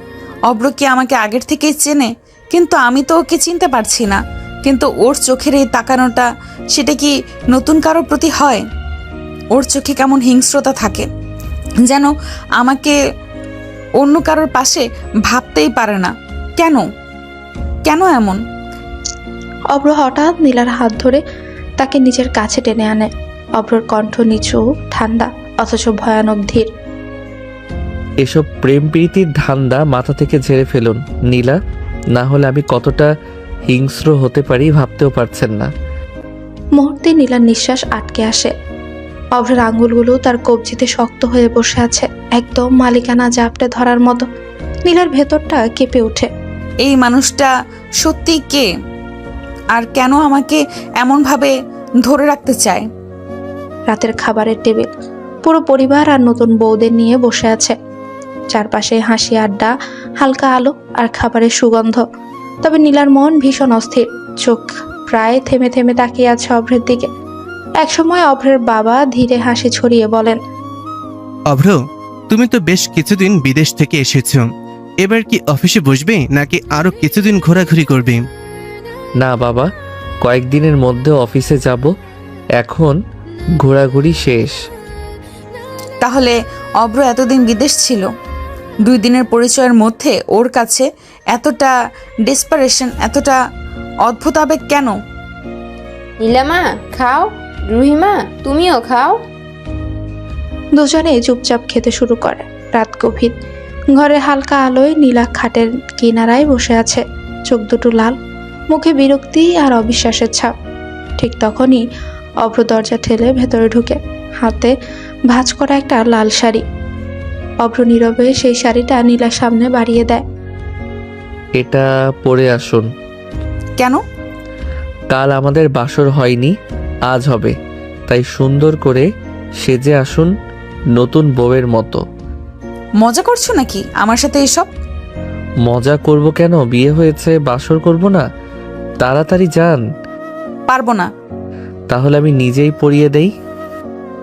অব্র কি আমাকে আগের থেকেই চেনে? কিন্তু আমি তো ওকে চিনতে পারছি না। কিন্তু ওর চোখের এই তাকানোটা, সেটা কি নতুন কারোর প্রতি হয়? ওর চোখে কেমন হিংস্রতা থাকে, যেন আমাকে অন্য কারোর পাশে ভাবতেই পারে না। কেন কেন এমন? অব্র হঠাৎ নীলার হাত ধরে তাকে নিজের কাছে টেনে আনে। অব্রর কণ্ঠ নিচু, ঠান্ডা, অথচ ভয়ানক ধীর। এসব প্রেম প্রীতির ধান্দা মাথা থেকে ঝেড়ে ফেলুন নীলা, না হলে আমি কতটা হিংস্র হতে পারি ভাবতেও পারছেন না। মুহূর্তে নীলার নিঃশ্বাস আটকে আসে। অভ্রের আঙ্গুলগুলো তার কবজিতে শক্ত হয়ে বসে আছে, একদম মালিকানা জাপটে ধরার মতো। নীলার ভেতরটা কেঁপে ওঠে। এই মানুষটা সত্যি কে? আর কেন আমাকে এমনভাবে ধরে রাখতে চায়? রাতের খাবারের টেবিল, পুরো পরিবার আর নতুন বউদের নিয়ে বসে আছে। চারপাশে হাসি, আড্ডা, হালকা আলো আর খাবারের সুগন্ধ। তবে নীলার মন ভীষণ অস্থির, চোখ প্রায় থেমে থেমে তাকিয়ে আছে অভ্রের দিকে। একসময় অভ্রের বাবা ধীরে হাসি ছড়িয়ে বলেন, অভ্র, তুমি তো বেশ কিছুদিন বিদেশ থেকে এসেছো। এবার কি অফিসে বসবে নাকি আরো কিছুদিন ঘোরাঘুরি করবে? না বাবা, কয়েকদিনের মধ্যে অফিসে যাব। এখন ঘোরাঘুরি শেষ। তাহলে অব্র এতদিন বিদেশ ছিল, 2 দিনের পরিচয়ের মধ্যে ওর কাছে এতটা ডেসপারেশন, এতটা অদ্ভুত আবেগ কেন? নীলামা খাও, রুহিমা তুমিও খাও। দুজনে চুপচাপ খেতে শুরু করে। রাত গভীর, ঘরে হালকা আলোয় নীলা খাটের কিনারায় বসে আছে, চোখ দুটো লাল, মুখে বিরক্তি আর অবিশ্বাসের ছাপ। ঠিক তখনই অভ্র দরজা ঠেলে ভেতরে ঢুকে, হাতে ভাঁজ করা একটা লাল শাড়ি। অভ্র নীরবে সেই শাড়িটা নীলার সামনে বাড়িয়ে দেয়। এটা পরে আসুন। কেন? কাল আমাদের বাসর হয়নি, আজ হবে, তাই সুন্দর করে সেজে আসুন নতুন বউয়ের মতো। মজা করছো নাকি আমার সাথে এসব? মজা করব কেন? বিয়ে হয়েছে, বাসর করব না? তাড়াতাড়ি যান। পারবো না। তাহলে আমি নিজেই পরিয়ে দেই।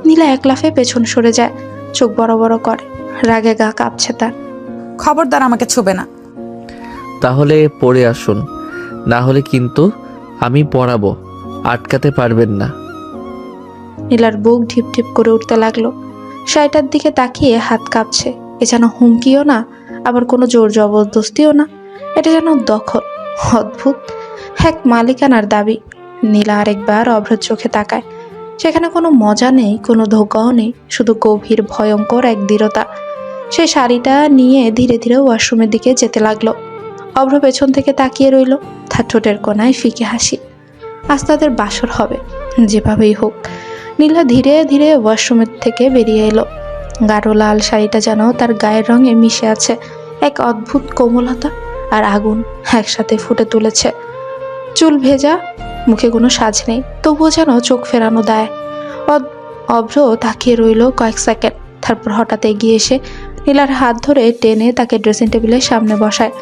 নীলা এক লাফে পেছন সরে যায়, চোখ বড় বড় করে, রাগে গা কাঁপছে তার। খবরদার আমাকে ছোবে না। তাহলে পরে আসুন, না হলে কিন্তু আমি পড়াবো, আটকাতে পারবেন না। নীলার বুক ঢিপ ঢিপ করে উঠতে লাগলো। শাড়িটার দিকে তাকিয়ে হাত কাঁপছে। এ যেন হুমকিও না, আবার কোনো জোর জবরদস্তিও না। এটা যেন দখল, অদ্ভুত এক মালিকানার দাবি। নীলা আরেকবার অভ্রের চোখে তাকায়। সেখানে কোনো মজা নেই, কোনো ধোঁকাও নেই, শুধু গভীর ভয়ঙ্কর এক দৃঢ়তা। সে শাড়িটা নিয়ে ধীরে ধীরে ওয়াশরুমের দিকে যেতে লাগলো। অভ্র পেছন থেকে তাকিয়ে রইল, তার ঠোঁটের কোনায় ফিকে হাসি। আজ তাদের বাসর হবে, যেভাবেই হোক। নীলা ধীরে ধীরে ওয়াশরুমের থেকে বেরিয়ে এলো। গাঢ় লাল শাড়িটা যেন তার গায়ের রঙে মিশে আছে, এক অদ্ভুত কোমলতা আর আগুন একসাথে ফুটে তুলেছে। চুল ভেজা, মুখে কোনো সাজ নেই, তবুও যেন চোখ ফেরানো দেয়। অভ্র তাকিয়ে রইল কয়েক সেকেন্ড, তারপর হঠাৎ এগিয়ে এসে নীলার হাত ধরে টেনে তাকে ড্রেসিং টেবিলের সামনে বসায়।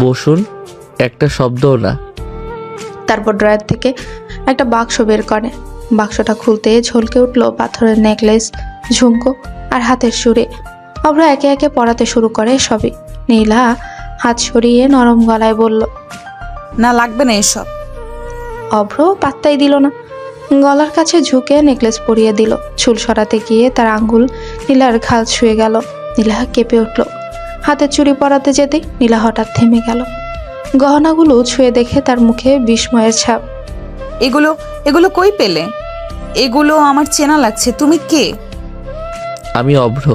বসুন, একটা শব্দও না। তারপর ড্রয়ার থেকে একটা বাক্স বের করে। বাক্সটা খুলতে ঝলকে উঠলো পাথরের নেকলেস, ঝুমকো আর হাতের চুড়ি। অভ্র একে একে পরাতে শুরু করে সবই। নীলা হাত সরিয়ে নরম গলায় বলল, না, লাগবে না এসব। অভ্র পাত্তাই দিল না, গলার কাছে ঝুঁকে নেকলেস পরিয়ে দিল। চুল সরাতে গিয়ে তার আঙ্গুল নীলার ঘাল ছুঁয়ে গেল। নীলা কেঁপে উঠল। হাতে চুড়ি পরাতে যেতে নীলা হঠাৎ থেমে গেল। গহনাগুলো ছুঁয়ে দেখে তার মুখে বিস্ময়ের ছাপ। এগুলো এগুলো কই পেলে? এগুলো আমার চেনা লাগছে। তুমি কে? আমি অভ্র।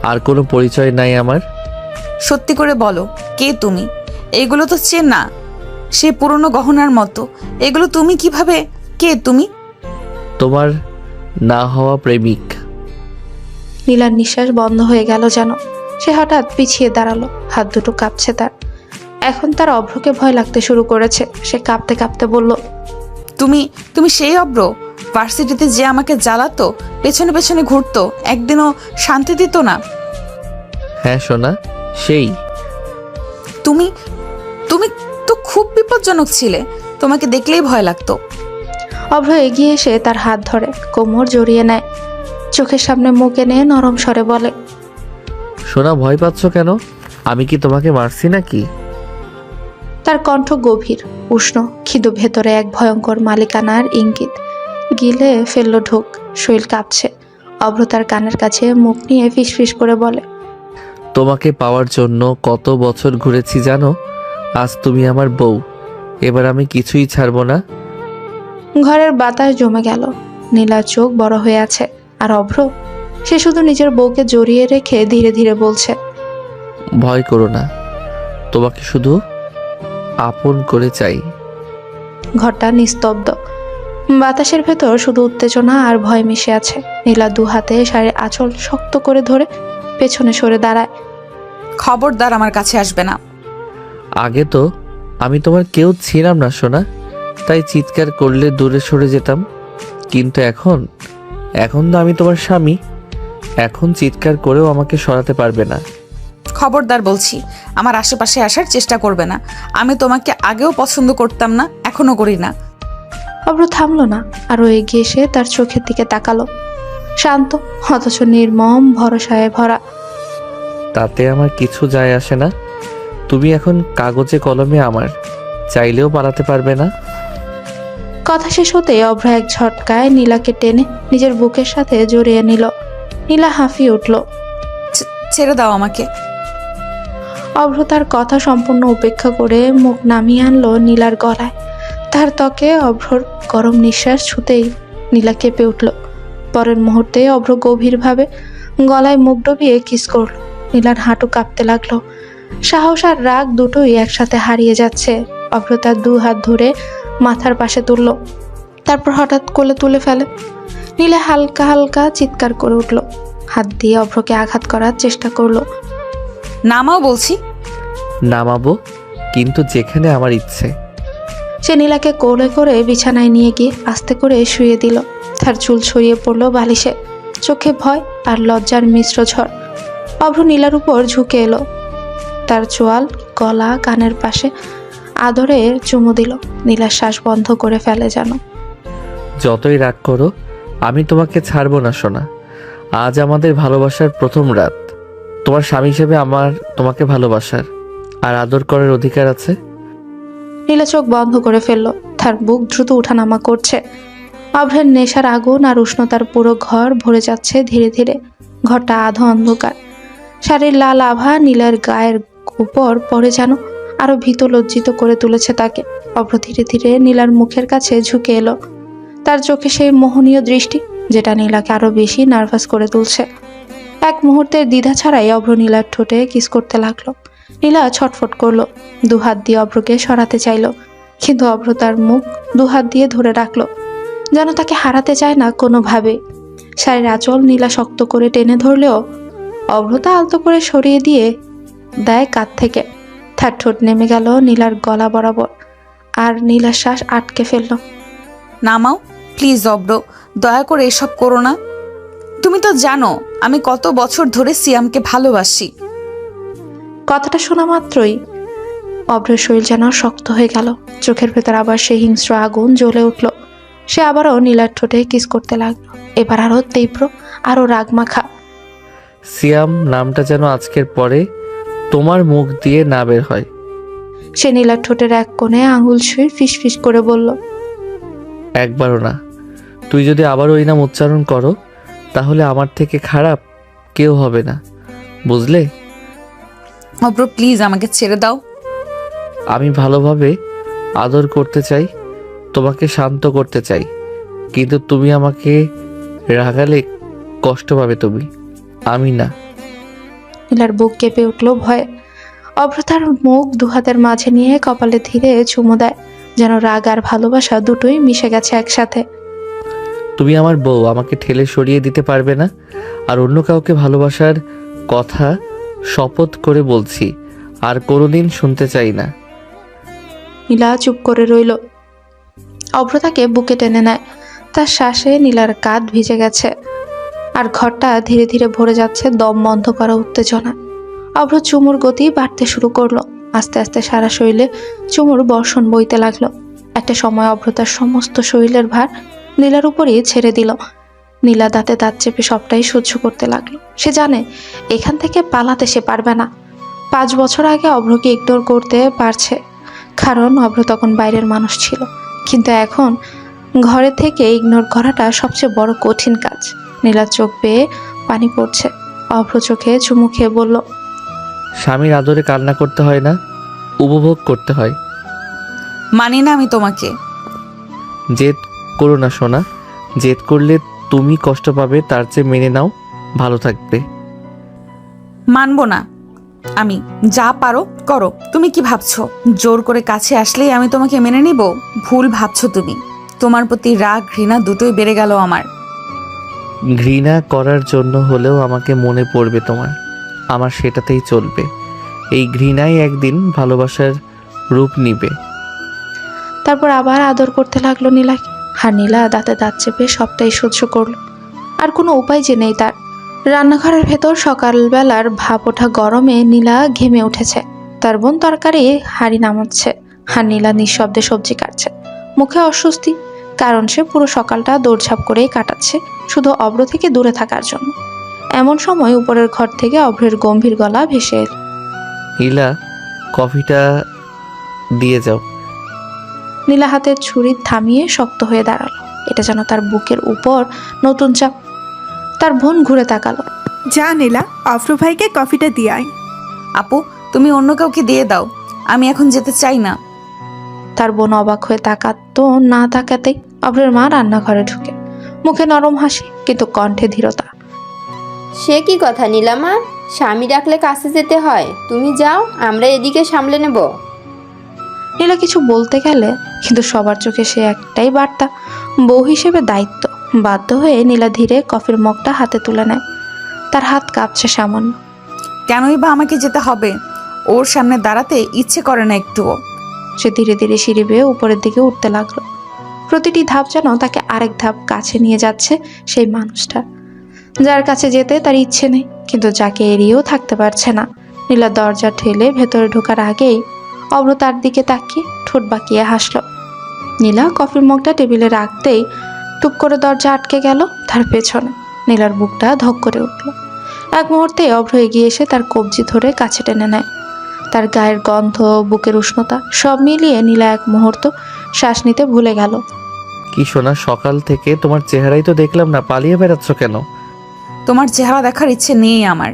আর কোনো পরিচয় নাই আমার। সত্যি করে বলো, কে তুমি? এগুলো তো চেনা, সে পুরনো গহনার মতো। এগুলো তুমি কিভাবে? কে তুমি? তোমার না হওয়া প্রেমিক। নীলার নিঃশ্বাস বন্ধ হয়ে গেল যেন। সে হঠাৎ পিছিয়ে দাঁড়ালো, হাত দুটো কাঁপছে তার। এখন তার অভ্রকে ভয় লাগতে শুরু করেছে। সে কাঁপতে কাঁপতে বলল, তুমি তুমি সেই অব্র ভার্সিটিতে যে আমাকে জ্বালাতো, পেছনে পেছনে ঘুরতো, একদিনও শান্তি দিত না? হ্যাঁ সোনা, সেই। তুমি তুমি তো খুব বিপজ্জনক ছিলে। তোমাকে দেখলেই ভয় লাগতো। অভ্র এগিয়ে এসে তার হাত ধরে কোমর জড়িয়ে নেয়। চোখের সামনে মুখ এনে নরম স্বরে বলে, সোনা, ভয় পাচ্ছ কেন? আমি কি তোমাকে মারছি নাকি? তার কণ্ঠ গভীর, উষ্ণ, খিদু ভেতরে এক ভয়ঙ্কর মালিকানার ইঙ্গিত। গিলে ফেলল ঢোক, শরীর কাঁপছে। অভ্র তার কানের কাছে মুখ নিয়ে ফিসফিস করে বলে, তোমাকে পাওয়ার জন্য কত বছর ঘুরেছি জানো? আজ তুমি আমার বউ। এবার আমি কিছুই ছাড়বো না। ঘরের বাতাস জমে গেল। নীলার চোখ বড় হয়ে আছে। আর অভ্র, সে শুধু নিজের বউকে জড়িয়ে রেখে ধীরে ধীরে বলছে, ভয় করো না, তোমাকে শুধু আপন করে চাই। ঘরটা নিস্তব্ধ। বাতাসের ভেতর শুধু উত্তেজনা আর ভয় মিশে আছে। নীলা দু হাতে শাড়ির আঁচল শক্ত করে ধরে পেছনে সরে দাঁড়ায়। খবরদার আমার কাছে আসবে না। আগে তো আমি তোমার কেউ ছিলাম না সোনা, তাই চিৎকার করলে দূরে সরে যেতাম। কিন্তু এখন এখন তো আমি তোমার স্বামী। এখন চিৎকার করেও আমাকে সরাতে পারবে না। খবরদার বলছি, আমার আশেপাশে আসার চেষ্টা করবে না। আমি তোমাকে আগেও পছন্দ করতাম না, এখনো করি না। অভ্র থামলো না, আরো এগিয়ে এসে তার চোখের দিকে তাকালো। শান্ত, অথচ নির্মম ভরসায় ভরা। তাতে আমার কিছু যায় আসে না। তুমি এখন কাগজে কলমে আমার, চাইলেও পালাতে পারবে না। কথা শেষ হতে অভ্র এক ঝটকায় নীলাকে টেনে নিজের বুকের সাথে জড়িয়ে নিল। নীলা হাঁফিয়ে উঠল। ছেড়ে দাও আমাকে। অভ্র তার কথা সম্পূর্ণ উপেক্ষা করে মুখ নামিয়ে আনলো নীলার গলায়। তার ত্বকে অভ্রর গরম নিঃশ্বাস ছুতেই নীলা কেঁপে উঠল। পরের মুহূর্তে অভ্র গভীরভাবে গলায় মুখ ডুবিয়ে কিস করল। নীলার হাঁটু কাঁপতে লাগলো। সাহস আর রাগ দুটোই একসাথে হারিয়ে যাচ্ছে। অভ্র তার দু হাত ধরে মাথার পাশে তুলল, তারপর হঠাৎ কোলে তুলে ফেলে। নীলা হালকা হালকা চিৎকার করে উঠল, হাত দিয়ে অভ্রকে আঘাত করার চেষ্টা করলো। নামাও বলছি। নামাবো, কিন্তু যেখানে আমার ইচ্ছে। সে নীলাকে কোলে করে বিছানায় নিয়ে গিয়ে আস্তে করে শুয়ে দিল। তার চুল ছড়িয়ে পড়লো বালিশে। চোখে ভয় আর লজ্জার মিশ্র ঝড়। অভ্র নীলার উপর ঝুঁকে এলো, তার চোয়াল, গলা, কানের পাশে আদরে চুমু দিল। নীলার শ্বাস বন্ধ করে ফেলে যেন। যতই রাগ করো, আমি তোমাকে ছাড়বো না সোনা। আজ আমাদের ভালোবাসার প্রথম রাত। তোমার স্বামী হিসেবে আমার তোমাকে ভালোবাসার আর আদর করার অধিকার আছে। নীলা চোখ বন্ধ করে ফেললো। তার বুক দ্রুত উঠানামা করছে। অভ্রের নেশার আগুন আর উষ্ণতার পুরো ঘর ভরে যাচ্ছে ধীরে ধীরে। ঘরটা আধো অন্ধকার। শাড়ির লাল আভা নীলার গায়ের উপর পড়ে যেন আরো ভীত লজ্জিত করে তুলেছে তাকে। অভ্র ধীরে ধীরে নীলার মুখের কাছে ঝুঁকে এলো। তার চোখে সেই মোহনীয় দৃষ্টি যেটা নীলাকে আরো বেশি নার্ভাস করে তুলছে। এক মুহূর্তের দ্বিধা ছাড়াই অভ্র নীলার ঠোঁটে কিস করতে লাগলো। নীলা ছটফট করলো, দু হাত দিয়ে অভ্রকে সরাতে চাইলো, কিন্তু অভ্র তার মুখ দু হাত দিয়ে ধরে রাখলো, যেন তাকে হারাতে চায় না কোনোভাবে। শাড়ির আঁচল নীলা শক্ত করে টেনে ধরলেও অভ্র তা আলতো করে সরিয়ে দিয়ে দেয় কাঁধ থেকে। তার ঠোঁট নেমে গেল নীলার গলা বরাবর, আর নীলার শ্বাস আটকে ফেলল। নামাও প্লিজ অব্র, দয়া করে এসব করো না। তুমি তো জানো আমি কত বছর ধরে সিয়ামকে ভালোবাসি। কথাটা শোনা মাত্রই অভ্রের শরীর যেন শক্ত হয়ে গেল। চোখের ভেতর আবার সেই হিংস্র আগুন জ্বলে উঠল। সে আবারও নীলার ঠোঁটে কিস করতে লাগলো, এবার আরো তীব্র, আরো রাগমাখা। সিয়াম নামটা যেন আজকের পরে তোমার মুখ দিয়ে না বের হয়। সে নীলার ঠোঁটের এক কোণে আঙুল ছুঁয়ে ফিস ফিস করে বলল, একবারও না। তুই যদি আবার ওই নাম উচ্চারণ করো, তাহলে আমার থেকে খারাপ কেউ হবে না। বুঝলে? অব্র প্লিজ আমাকে ছেড়ে দাও। আমি ভালোভাবে আদর করতে চাই, তোমাকে শান্ত করতে চাই, কিন্তু তুমি আমাকে রাগালে কষ্ট পাবে তুমি, আমি না। নীলার বুক কেঁপে উঠল ভয়ে। অভ্র তার মুখ দুহাতের মাঝে নিয়ে কপালে ধীরে চুমু দেয়, যেন রাগ আর ভালোবাসা দুটোই মিশে গেছে একসাথে। তুমি আমার বউ, আমাকে ঠেলে সরিয়ে দিতে পারবে না। আর অন্য কাউকে ভালোবাসার কথা শপথ করে বলছি, আর কোনোদিন শুনতে চাই না। নীলা চুপ করে রইল। অভ্র তাকে বুকে টেনে নেয়, তার শ্বাসে নীলার কাঁধ ভিজে গেছে, আর ঘরটা ধীরে ধীরে ভরে যাচ্ছে দম বন্ধ করা উত্তেজনা। অভ্র চুমুর গতি বাড়তে শুরু করলো, আস্তে আস্তে সারা শরীরে চুমুর বর্ষণ বইতে লাগলো। একটা সময় অভ্র তার সমস্ত শরীরের ভার নীলার উপরেই ছেড়ে দিল। নীলা দাঁতে দাঁত চেপে সবটাই সহ্য করতে লাগলো। সে জানে এখান থেকে পালাতে সে পারবে না। 5 বছর আগে অভ্রকে ইগনোর করতে পারছে, কারণ অভ্র তখন বাইরের মানুষ ছিল, কিন্তু এখন ঘরে থেকে ইগনোর করাটা সবচেয়ে বড় কঠিন কাজ। নীলার চোখ বেয়ে পানি পড়ছে। অভ্র চোখে চুমু খেয়ে বলল, স্বামীর আদরে কান্না করতে হয় না, উপভোগ করতে হয়। মানি না আমি তোমাকে। জেদ করো না সোনা, জেদ করলে তুমি কষ্ট পাবে, তার চেয়ে মেনে নাও, ভালো থাকবে। মানবো না আমি। যা পারো করো। তুমি কি ভাবছো জোর করে কাছে আসলেই আমি তোমাকে মেনে নিব? ভুল ভাবছো তুমি। তোমার প্রতি রাগ ঘৃণা দুটোই বেড়ে গেল আমার। ঘৃণা করার জন্য হলেও আমাকে মনে পড়বে তোমার, আমার সেটাতেই চলবে। এই ঘৃণাই একদিন ভালোবাসার রূপ নিবে। তারপর আবার আদর করতে লাগলো নীলাকে। আর নীলা দাঁতে দাঁত চেপে সবটাই সহ্য করলো। আর কোনো উপায় যে নেই তার। রান্নাঘরের ভেতর সকালবেলার ভাপ ওঠা গরমে নীলা ঘেমে উঠেছে। তার বোন তরকারি হাঁড়ি নামাচ্ছে, আর নীলা নিঃশব্দে সবজি কাটছে। মুখে অস্বস্তি, কারণ সে পুরো সকালটা দৌড়ঝাঁপ করেই কাটাচ্ছে, শুধু অভ্র থেকে দূরে থাকার জন্য। এমন সময় উপরের ঘর থেকে অভ্রের গম্ভীর গলা ভেসে এল, নীলা, কফিটা দিয়ে যাও। নীলা হাতের ছুরি থামিয়ে শক্ত হয়ে দাঁড়ালো। এটা যেন তার বুকের উপর নতুন চাপ। তার বোন ঘুরে তাকালো। যা নীলা, অফরো ভাইকে কফিটা দিয়ে আয়। আপু তুমি অন্য কাউকে দিয়ে দাও, আমি এখন যেতে চাই না। তার বোন অবাক হয়ে তাকাতো না তাকাতেই অভ্রের মা রান্নাঘরে ঢুকে, মুখে নরম হাসি কিন্তু কণ্ঠে ধীরতা। সে কি কথা নীলামা, স্বামী ডাকলে কাছে যেতে হয়, তুমি যাও, আমরা এদিকে সামলে নেব। নীলা কিছু বলতে গেলে, কিন্তু সবার চোখে সে একটাই বার্তা, বউ হিসেবে দায়িত্ব। বাধ্য হয়ে নীলা ধীরে কফির মগটা হাতে তুলে নেয়। তার হাত কাঁপছে সামান্য। কেনই বা আমাকে যেতে হবে? ওর সামনে দাঁড়াতে ইচ্ছে করে না একটুও। সে ধীরে ধীরে সিঁড়ি বেয়ে উপরের দিকে উঠতে লাগলো। প্রতিটি ধাপ যেন তাকে আরেক ধাপ কাছে নিয়ে যাচ্ছে সেই মানুষটা, যার কাছে যেতে তার ইচ্ছে নেই, কিন্তু যাকে এড়িয়েও থাকতে পারছে না। নীলা দরজা ঠেলে ভেতরে ঢোকার আগেই অভ্র তার দিকে তাকিয়ে ঠোঁট বাঁকিয়ে হাসলো। নীলা কফির মগটা টেবিলে রাখতেই টুপ করে দরজা আটকে গেল তার পেছনে। নীলার বুকটা ধক করে উঠল। এক মুহূর্তে অভ্র এগিয়ে এসে তার কবজি ধরে কাছে টেনে নেয়। তার গায়ের গন্ধ, বুকের উষ্ণতা সব মিলিয়ে নীলা এক মুহূর্ত শ্বাস নিতে ভুলে গেল। কি সোনা, সকাল থেকে তোমার চেহারাই তো দেখলাম না, পালিয়ে বেড়াচ্ছ কেন? তোমার চেহারা দেখার ইচ্ছে নেই আমার।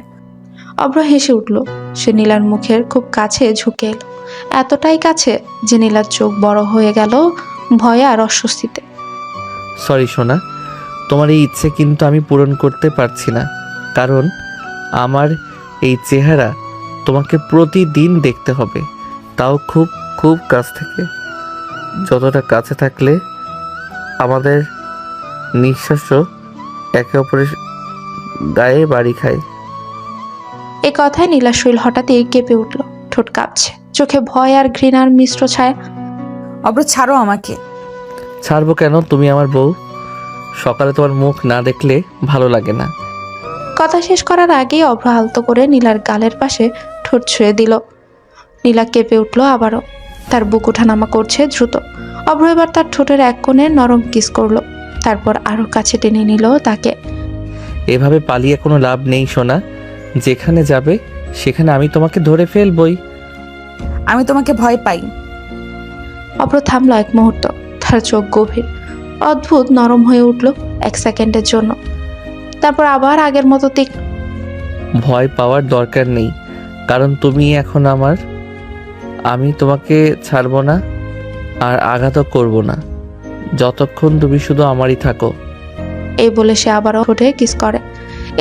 অভ্র হেসে উঠল। সে নীলার মুখের খুব কাছে ঝুঁকে এলো, এতটাই কাছে যে নীলার চোখ বড় হয়ে গেল ভয়ে আর অস্বস্তিতে। সরি সোনা, তোমার এই ইচ্ছে কিন্তু আমি পূরণ করতে পারছি না, কারণ আমার এই চেহারা তোমাকে প্রতিদিন দেখতে হবে, তাও খুব খুব কাছ থেকে। যতটা কাছে থাকলে আমাদের নিঃশ্বাসও একে অপরের গায়ে বাড়ি খায়। এ কথায় নীলার শরীর হঠাৎই কেঁপে উঠল, ঠোঁট কাঁপছে, চোখে ভয় আর ঘৃণার মিশ্র ছায়া। অব্র ছাড়ো আমাকে। ছাড়বো কেন? তুমি আমার বউ। সকালে তোমার মুখ না দেখলে ভালো লাগে না। কথা শেষ করার আগেই অভ্র আলতো করে নীলার গালের পাশে ঠোঁট ছুঁয়ে দিল। নীলা কেঁপে উঠল আবারও। তার বুক ওঠানামা করছে দ্রুত। অভ্র এবার তার ঠোঁটের এক কোণে নরম কিস করলো, তারপর আরো কাছে টেনে নিল তাকে। এভাবে পালিয়ে কোনো লাভ নেই সোনা, যেখানে যাবে সেখানে আমি তোমাকে ধরে ফেলবই। আমি তোমাকে ভয় পাই। অভ্র থামলো এক মুহূর্ত, তার চোখ গভীর, অদ্ভুত নরম হয়ে উঠল এক সেকেন্ডের জন্য, তারপর আবার আগের মতো ভয় পাওয়ার দরকার নেই, কারণ তুমি এখন আমার। আমি তোমাকে ছাড়বো না আর আঘাতও করব না, যতক্ষণ তুমি শুধু আমারই থাকো। এই বলে সে আবারও ঠোঁটে কিস করে,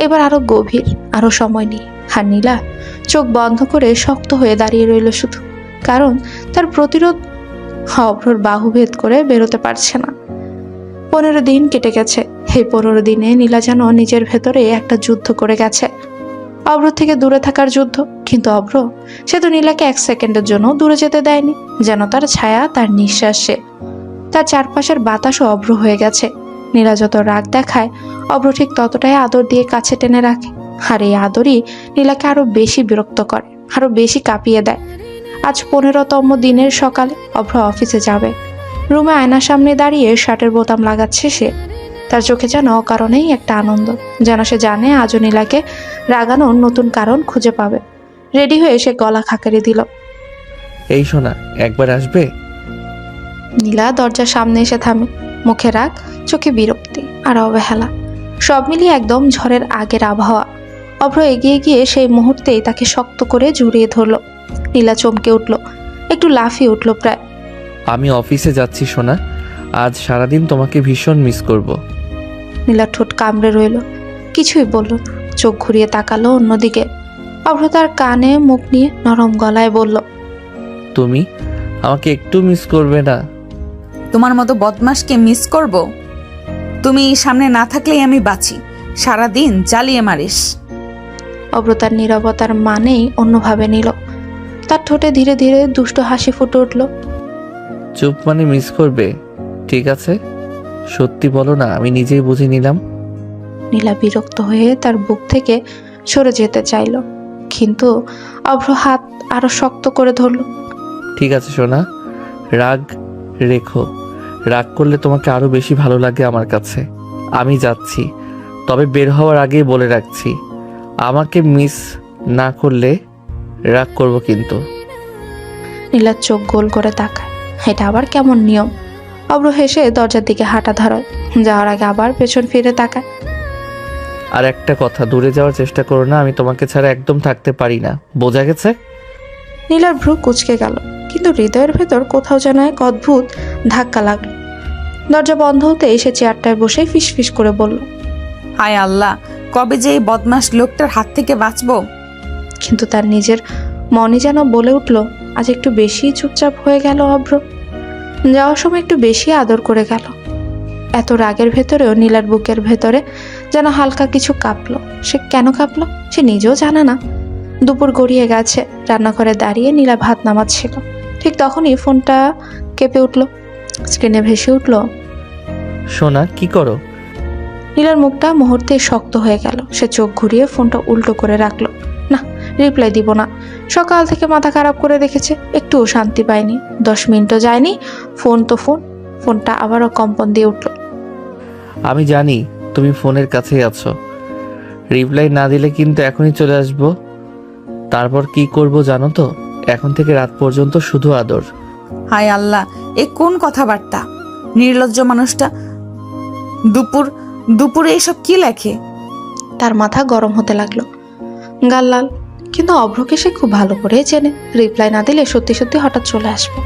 এবার আরো গভীর, আরো সময় নিয়ে। আর নীলা চোখ বন্ধ করে শক্ত হয়ে দাঁড়িয়ে রইল শুধু, কারণ তার প্রতিরোধ অভ্রর বাহু ভেদ করে বেরোতে পারছে না। 15 দিন কেটে গেছে। এই 15 দিনে নীলা যেন নিজের ভেতরে একটা যুদ্ধ করে গেছে, অভ্র থেকে দূরে থাকার যুদ্ধ। কিন্তু অভ্র, সে তো নীলাকে 1 সেকেন্ডের জন্য দূরে যেতে দেয়নি, যেন তার ছায়া, তার নিঃশ্বাস সে। তার চারপাশের বাতাসও অভ্র হয়ে গেছে। নীলা যত রাগ দেখায়, অভ্র ঠিক ততটাই আদর দিয়ে কাছে টেনে রাখে। আর এই আদরই নীলাকে আরো বেশি বিরক্ত করে, আরো বেশি কাঁপিয়ে দেয়। আজ 15তম দিনের সকালে অভ্র অফিসে যাবে। রুমে আয়নার সামনে দাঁড়িয়ে শার্টের বোতাম লাগাচ্ছে সে। তার চোখে যেন অকারণেই একটা আনন্দ, যেন সে জানে আজও নীলাকে রাগানোর নতুন কারণ খুঁজে পাবে। রেডি হয়ে সে গলা খাকারি দিল। এই শোনা, একবার আসবে? নীলা দরজার সামনে এসে থামে, মুখে রাগ, চোখে বিরক্তি আর অবহেলা, সব মিলিয়ে একদম ঝড়ের আগের আবহাওয়া। অভ্র এগিয়ে গিয়ে সেই মুহূর্তেই তাকে শক্ত করে জড়িয়ে ধরল। নীলা চমকে উঠল, একটু লাফিয়ে উঠল প্রায়। আমি অফিসে যাচ্ছি সোনা, আজ সারাদিন তোমাকে ভীষণ মিস করব। নীলা ঠোঁট কামড়ে রইল, কিছুই বলল না, চোখ ঘুরিয়ে তাকালো অন্যদিকে। অভ্র তার কানে মুখ নিয়ে নরম গলায় বলল, তুমি আমাকে একটু মিস করবে না? তোমার মতো বদমাশকে মিস করব? তুমি সামনে না থাকলেই আমি বাঁচি, সারাদিন জ্বালিয়ে মারিস। অভ্র তার নীরবতার মানেই অন্যভাবে নিল। তার ঠোঁটে ধীরে ধীরে দুষ্ট হাসি ফুটে উঠল। চুপ মানে মিস করবে? ঠিক আছে, সত্যি বলো না, আমি নিজেই বুঝে নিলাম। নীলা বিরক্ত হয়ে তার বুক থেকে সরে যেতে চাইল, কিন্তু অভ্র হাত আরো শক্ত করে ধরল। ঠিক আছে সোনা, রাগ রেখো, রাগ করলে তোমাকে আরো বেশি ভালো লাগে আমার কাছে। আমি যাচ্ছি, তবে বের হওয়ার আগেই বলে রাখছি, আমাকে মিস না করলে রাগ করব কিন্তু। নীলার চোখ গোল করে তাকায়, এটা আবার কেমন নিয়ম? অভ্র হেসে দরজার দিকে হাঁটা ধরায়, যাওয়ার আগে আবার পেছন ফিরে তাকায়। আর একটা কথা, দূরে যাওয়ার চেষ্টা করো না, আমি তোমাকে ছাড়া একদম থাকতে পারি না, বোঝা গেছে? নীলার ভ্রু কুঁচকে গেল, কিন্তু হৃদয়ের ভেতর কোথাও যেন এক অদ্ভুত ধাক্কা লাগলো। দরজা বন্ধ হতে এসে চেয়ারটায় বসে ফিসফিস করে বলল, হায় আল্লাহ, কবে যে এই বদমাশ লোকটার হাত থেকে বাঁচবো। কিন্তু তার নিজের মনে যেন বলে উঠল, আজ একটু বেশি চুপচাপ হয়ে গেল অভ্র, যাওয়ার সময় একটু বেশি আদর করে গেল। এত রাগের ভেতরেও নীলার বুকের ভেতরে যেন হালকা কিছু কাঁপলো। সে কেন কাঁপলো সে নিজেও জানে না। দুপুর গড়িয়ে গেছে, রান্নাঘরে দাঁড়িয়ে নীলা ভাত নামাচ্ছিল। ঠিক তখনই ফোনটা কেঁপে উঠল, স্ক্রিনে ভেসে উঠল। সোনা, কি করো? নীলার মুখটা মুহূর্তে শক্ত হয়ে গেল। সে চোখ ঘুরিয়ে ফোনটা উল্টো করে রাখলো। না, রিপ্লাই দিব না। সকাল থেকে মাথা খারাপ করে রেখেছে, একটুও শান্তি পায়নি। 10 মিনিটও যায়নি, ফোন তো ফোন। ফোনটা আবারও কম্পন দিয়ে উঠল। আমি জানি তুমি ফোনের কাছেই আছো, রিপ্লাই না দিলে কিন্তু এখনই চলে আসবো। তারপর কি করব জানো তো? এখন থেকে রাত পর্যন্ত শুধু আদর। হায় আল্লাহ, এ কোন কথাবার্তা? নির্লজ্জ মানুষটা দুপুরে এসব কি লেখে? তার মাথা গরম হতে লাগলো, গাল লাল। কিন্তু অভ্রকে সে খুব ভালো করে চেনে, রিপ্লাই না দিলে সত্যি সত্যি হঠাৎ চলে আসবে।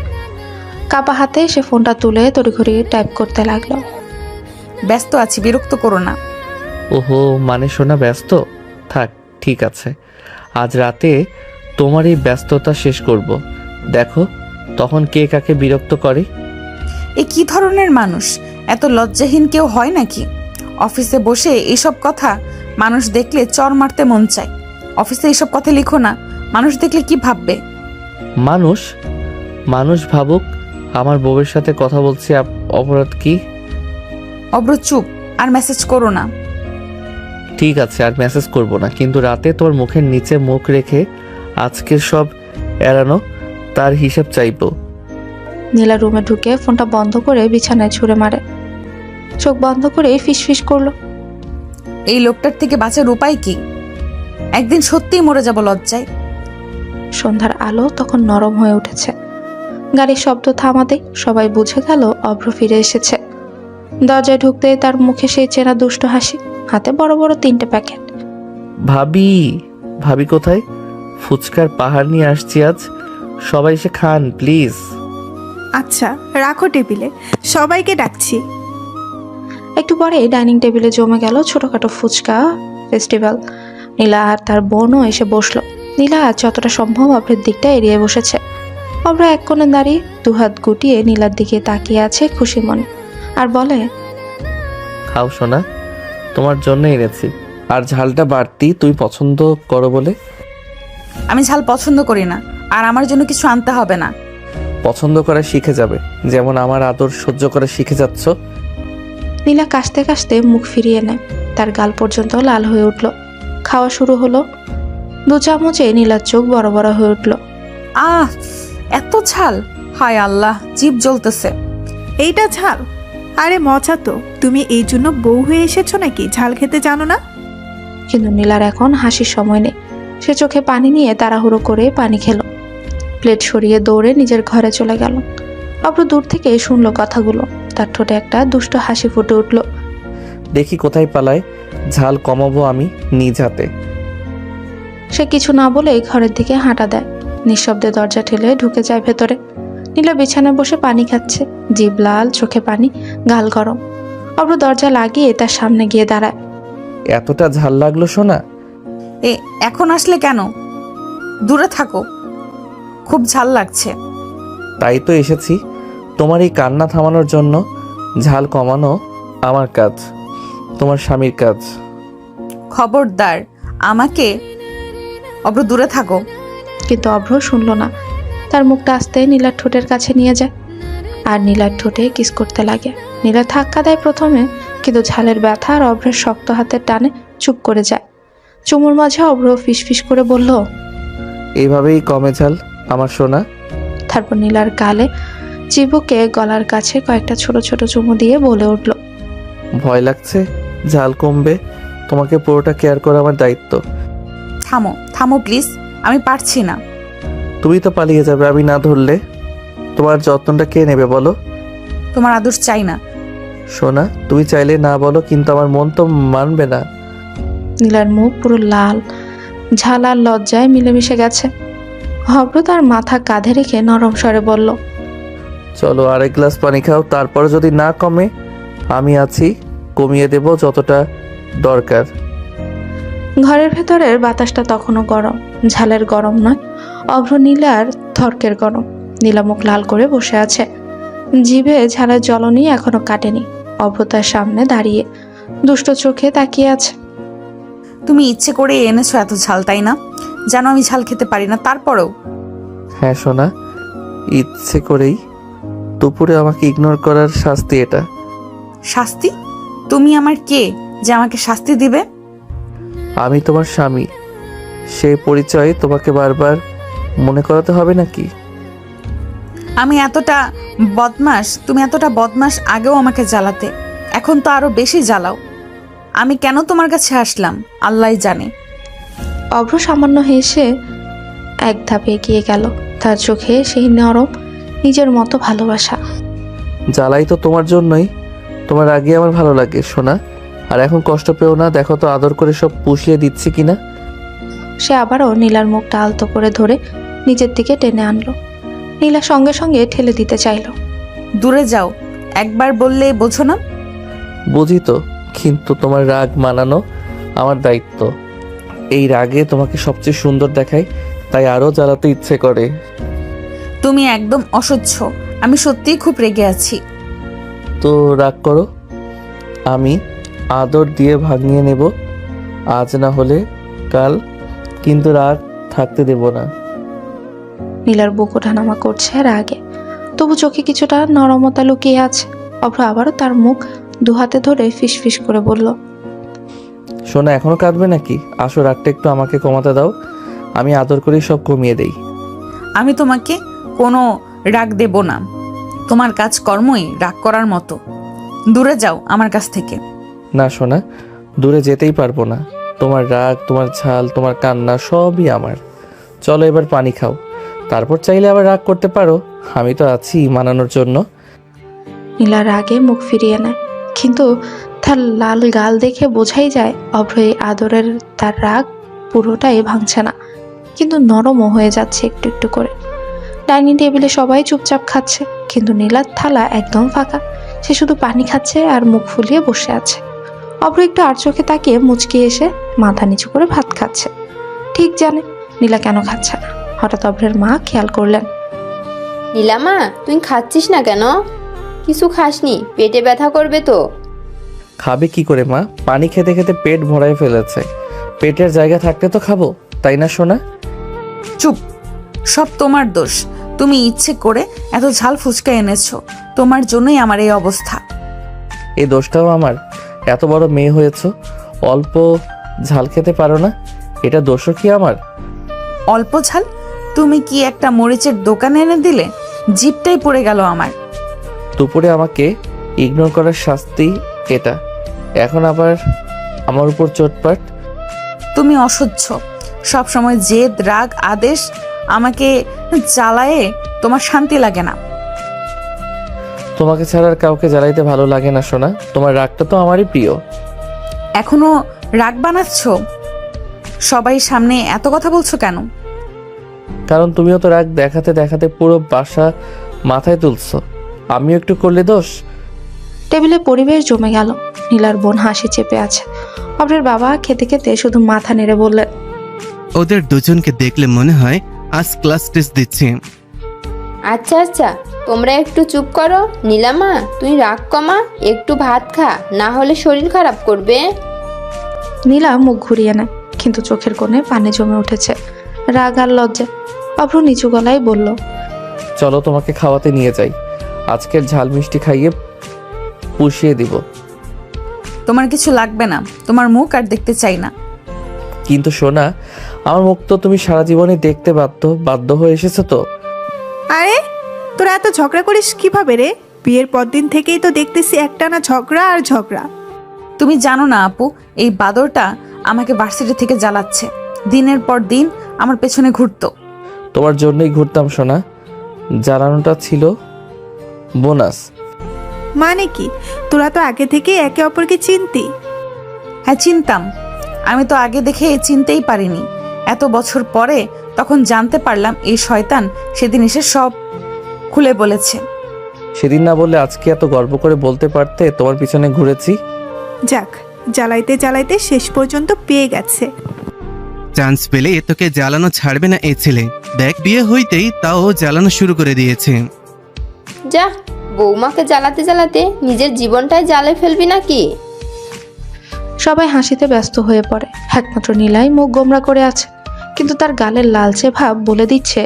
কাপা হাতে সে ফোনটা তুলে তড়িঘড়ি টাইপ করতে লাগলো। ব্যস্ত আছি, বিরক্ত করো না। ওহো, মানে সোনা ব্যস্ত? থাক, ঠিক আছে, আজ রাতে তোমার এই ব্যস্ততা শেষ করব। দেখো তখন কে কাকে বিরক্ত করে। এ কি ধরনের মানুষ? এত লজ্জাহীন কেউ হয় নাকি? অফিসে বসে এইসব কথা মানুষ দেখলে চর মারতে মন চায়। অফিসে এইসব কথা লিখো না, মানুষ দেখলে কি ভাববে? মানুষ ভাবুক, আমার বউয়ের সাথে কথা বলছি, অপরাধ কি? অভ্র চুপ, আর মেসেজ করো না। ঠিক আছে, আর মেসেজ করব না, কিন্তু রাতে তোর মুখের নিচে মুখ রেখে আজকের সব এড়ানো তার হিসাব চাইবো। নীলা রুমে ঢুকে ফোনটা বন্ধ করে বিছানায় ছুঁড়ে মারে। চোখ বন্ধ করে ফিসফিস করলো, এই লোকটার থেকে বাঁচার উপায় কি? একদিন সত্যিই মরে যাব লজ্জায়। সন্ধ্যার আলো তখন নরম হয়ে উঠেছে। গাড়ির শব্দ থামাতেই সবাই বুঝে গেল অভ্র ফিরে এসেছে। দরজায় ঢুকতেই তার মুখে সেই চেনা দুষ্ট হাসি, হাতে বড় বড় 3টে প্যাকেট। ভাবি, ভাবি কোথায়? ফুচকার পাহাড় নিয়ে আসছি আজ, সবাই এসে খান প্লিজ। আচ্ছা রাখো টেবিলে, সবাইকে ডাকছি। একটু পরে ডাইনিং টেবিলে জমে গেল ছোটখাটো ফুচকা ফেস্টিভ্যাল। নীলা আর তার বোনও এসে বসলো। নীলা যতটা সম্ভব অভ্রের দিকটা এড়িয়ে বসেছে। অভ্র এক কোণে দাঁড়িয়ে দুহাত গুটিয়ে নীলার দিকে তাকিয়ে আছে খুশি মনে, আর বলে, খাও সোনা, তোমার জন্য এনেছি। আর ঝালটা বাড়তি তুই পছন্দ করো বলে। আমি ঝাল পছন্দ করি না, আর আমার জন্য কিছু আনতে হবে না। পছন্দ করা শিখে যাবে, যেমন আমার আদর সহ্য করা শিখে যাচ্ছ। নীলা কাশতে কাশতে মুখ ফিরিয়ে নেয়। তার গাল পর্যন্ত লাল হয়ে উঠল। খাওয়া শুরু হলো। 2 চামচে নীলার চোখ বড় বড় হয়ে উঠল। আহ, এত ঝাল! হায় আল্লাহ, জিভ জ্বলতেছে। এইটা ঝাল? আরে মজা তো। তুমি এই জন্য বউ হয়ে এসেছো নাকি ঝাল খেতে জানো না? কিন্তু নীলার এখন হাসির সময় নেই। সে চোখে পানি নিয়ে তাড়াহুড়ো করে পানি খেলো। প্লেট সরিয়ে দৌড়ে নিজের ঘরে চলে গেল। অব্র দূর থেকে শুনলো কথাগুলো। তার ঠোঁটে একটা দুষ্ট হাসি ফুটে উঠল। দেখি কোথায় পালায়, ঝাল কমাবো আমি নিজ হাতে। সে কিছু না বলে ঘরের দিকে হাঁটা দেয়। নিঃশব্দে দরজা ঠেলে ঢুকে যায় ভেতরে। নীলা বিছানায় বসে পানি খাচ্ছে, জিভ লাল, চোখে পানি, গাল গরম। অব্র দরজা লাগিয়ে তার সামনে গিয়ে দাঁড়ায়। এতটা ঝাল লাগলো সোনা? এখন আসলে কেন? দূরে থাকো, খুব ঝাল লাগছে। তাই তো এসেছি, তোমার এই কান্না থামানোর জন্য। ঝাল কমানো আমার কাজ, তোমার স্বামীর কাজ। খবরদার আমাকে। অব্র দূরে থাকো। কিন্তু অভ্র শুনল না। তার মুখটা আস্তে নীলার ঠোঁটের কাছে নিয়ে যায় আর নীলার ঠোঁটে কিস করতে লাগে। নীলা ধাক্কা দেয় প্রথমে, কিন্তু ঝালের ব্যথা আর অভ্রের শক্ত হাতের টানে চুপ করে যায়। চুমুর মাঝে অভ্র ফিসফিস করে বলল, এইভাবেই কমে ঝাল আমার সোনা। তারপর নীলার গালে চিবুকে গলার কাছে কয়েকটা ছোট ছোট চুমু দিয়ে বলে উঠল, ভয় লাগছে? ঝাল কমবে, তোমাকে পুরোটা কেয়ার করা আমার দায়িত্ব। থামো থামো প্লিজ, আমি পারছি না। তুমি তো পালিয়ে যাবে আমি না ধরলে। তোমার যত্নটা কে নেবে বলো? তোমার আদর চাই না। সোনা, তুমি চাইলে না বলো, কিন্তু আমার মন তো মানবে না। নীলার মুখ পুরো লাল, ঝাল আর লজ্জায় মিলেমিশে গেছে। অভ্র তার মাথা কাঁধে রেখে নরম স্বরে বলল, চলো আরেক গ্লাস পানি খাও, তারপর যদি না কমে আমি আছি, কমিয়ে দেব যতটা দরকার। ঘরের ভেতরের বাতাসটা তখনও গরম, ঝালের গরম নয়, অভ্র নীলার থরকের গরম। নীলা মুখ লাল করে বসে আছে, জিভে ঝালের জ্বলনি এখনো কাটেনি। অভ্র তার সামনে দাঁড়িয়ে দুষ্ট চোখে তাকিয়ে আছে। তুমি ইচ্ছে করে এনেছো এত ঝাল, তাই না? জানো আমি ঝাল খেতে পারি না, তারপরেও। হ্যাঁ সোনা, ইচ্ছে করেই। দুপুরে আমাকে ইগনোর করার শাস্তি এটা। শাস্তি? তুমি আমার কে যে আমাকে শাস্তি দিবে? আমি তোমার স্বামী, সেই পরিচয় তোমাকে বারবার মনে করাতে হবে নাকি? আমি এতটা বদমাস, তুমি এতটা বদমাস আগেও আমাকে জ্বালাতে, এখন তো আরো বেশি জ্বালাও। আমি কেন তোমার কাছে আসলাম আল্লাহই জানে। অভ্র সামান্য হেসে এক ধাপে এগিয়ে গেল। তার চোখে সেই নরম নিজের মতো ভালোবাসা। জ্বালাই তো তোমার জন্যই, তোমার আগে আমার ভালো লাগে সোনা। আর এখন কষ্ট পেও না, দেখো তো আদর করে সব পুষিয়ে দিচ্ছি কিনা। সে আবারও নীলার মুখটা আলতো করে ধরে নিজের দিকে টেনে আনলো। নীলা সঙ্গে সঙ্গে ঠেলে দিতে চাইলো। দূরে যাও, একবার বললে বোঝো না? বুঝি তো, কিন্তু তোমার রাগ মানানো আমার দায়িত্ব। এই রাগে তোমাকে সবচেয়ে সুন্দর দেখায়, তাই আরও জ্বালাতে ইচ্ছে করে। তুমি একদম অসহ্য। আমি সত্যিই খুব রেগে আছি। তো রাগ করো, আমি আদর দিয়ে ভাঙিয়ে নেব, আজ না হলে কাল, কিন্তু রাগ থাকতে দেব না। নীলার বুক ওঠানামা করছে রাগে, তবু চোখে কিছুটা নরমতা লুকিয়ে আছে। অভ্র আবারও তার মুখ দুহাতে ধরে ফিসফিস করে বলল, সোনা এখনো কাঁদবে নাকি? আসো, রাগটা একটু আমাকে কমাতে দাও, আমি আদর করে সব কমিয়ে দেই। আমি তোমাকে কোনো রাগ দেব না। তোমার কাজ কর্মই রাগ করার মতো। দূরে যাও আমার কাছ থেকে। না সোনা, দূরে যেতেই পারবো না। তোমার রাগ, তোমার ঝাল, তোমার কান্না সবই আমার। চলো এবার পানি খাও, তারপর চাইলে আবার রাগ করতে পারো, আমি তো আছি মানানোর জন্য। নীলা রাগে মুখ ফিরিয়ে নেয়, কিন্তু তার লাল গাল দেখে বোঝাই যায় অভ্র এই আদরের তার রাগ পুরোটাই ভাঙছে না, কিন্তু নরমও হয়ে যাচ্ছে একটু একটু করে। ডাইনিং টেবিলে সবাই চুপচাপ খাচ্ছে, কিন্তু নীলার থালা একদম ফাঁকা। সে শুধু পানি খাচ্ছে আর মুখ ফুলিয়ে বসে আছে। অভ্র একটু আর চোখে তাকিয়ে মুচকি এসে মাথা নিচু করে ভাত খাচ্ছে। ঠিক জানে নীলা কেন খাচ্ছে না। হঠাৎ অভ্রের মা খেয়াল করলেন। নীলামা, তুই খাচ্ছিস না কেন? কিছু খাসনি, পেটে ব্যথা করবে তো। খাবে কি করে মা? পানি খেতে খেতে পেট ভরায় ফেলেছে। পেটের জায়গা থাকতে তো খাবো, তাই না সোনা? চুপ, সব তোমার দোষ। তুমি ইচ্ছে করে এত ঝাল ফুচকা এনেছো, তোমার জন্যই আমার এই অবস্থা। এই দোষটাও আমার? এত বড় মেয়ে হয়েছ, অল্প ঝাল খেতে পারো না? এটা দোষও কি আমার? অল্প ঝাল? তুমি কি একটা মরিচের দোকান এনে দিলে? জিভটাই পড়ে গেল আমার। দুপুরে আমাকে ইগনোর করার শাস্তি এটা, এখন আবার আমার উপর চোটপাট। তুমি অসহ্য, সব সময় জেদ, রাগ, আদেশ আমাকে জ্বালায়ে তোমার শান্তি লাগে না। তোমাকে ছাড়া আর কাউকে জ্বালাইতে ভালো লাগে না সোনা। তোমার রাগটা তো আমারই প্রিয়। এখনো রাগ বানাচ্ছ? সবাই সামনে এত কথা বলছো কেন? কারণ তুমিও তো রাগ দেখাতে দেখাতে পুরো বাসা মাথায় তুলছো। আমিও একটু করলে দোষ? টেবিলে পরিবেশ জমে গেল। নীলার বোন হাসি চেপে আছে। অভ্রের বাবা খেতে খেতে শুধু মাথা নেড়ে বললেন, ওদের দুজনকে দেখলে মনে হয় আজ ক্লাস টেস্ট দিচ্ছি। আচ্ছা আচ্ছা, তোমরা একটু চুপ করো। নীলামা, তুই রাগ কমা, একটু ভাত খা, না হলে শরীর খারাপ করবে। নীলা মুখ ঘুরিয়ে নেয়, কিন্তু চোখের কোণে পানি জমে উঠেছে, রাগ আর লজ্জা। অভ্র নিচু গলায় বলল, চলো তোমাকে খাওয়াতে নিয়ে যাই। আজকের ঝাল মিষ্টি খাইয়ে পুষিয়ে দিব। তোমার কিছু লাগবে না, তোমার মুখ আর দেখতে চাই না। কিন্তু সোনা, আমার মুখ তো তুমি সারা জীবনে দেখতে বাধ্য হয়ে এসেছো তো। আরে তোরা এত ঝগড়া করিস কিভাবে রে? বিয়ের পরদিন থেকেই তো দেখতেছি একটানা ঝগড়া আর ঝগড়া। তুমি জানো না আপু, এই বাদরটা আমাকে ভার্সিটি থেকে জ্বালাচ্ছে। দিনের পর দিন আমার পেছনে ঘুরতো। তোমার জন্যই ঘুরতাম সোনা, জ্বালানোটা ছিল বোনাস। মানে কি? তোরা তো আগে থেকে একে অপরকে চিনতি। হ্যাঁ চিনতাম, আমি তো আগে দেখে চিনতেই পারিনি। এত বছর পরে তখন জানতে পারলাম এই শয়তান সেদিন এসে সব খুলে বলেছে। সেদিন না বললে আজকে এত গর্ব করে বলতে পারতে তোমার পিছনে ঘুরেছি। যাক, জ্বালাইতে জ্বালাইতে শেষ পর্যন্ত পেয়ে গেছে। চান্স পেলে তোকে জ্বালানো ছাড়বে না এই ছেলে। দেখ, বিয়ে হইতেই তাও জ্বালানো শুরু করে দিয়েছে। যা, বৌমাকে জ্বালাতে জ্বালাতে নিজের জীবনটাই জ্বালে ফেলবি নাকি? সবাই হাসিতে ব্যস্ত হয়ে পড়ে। একমাত্র নীলাই মুখ গোমরা করে আছে, কিন্তু তার গালের লালচে ভাব বলে দিচ্ছে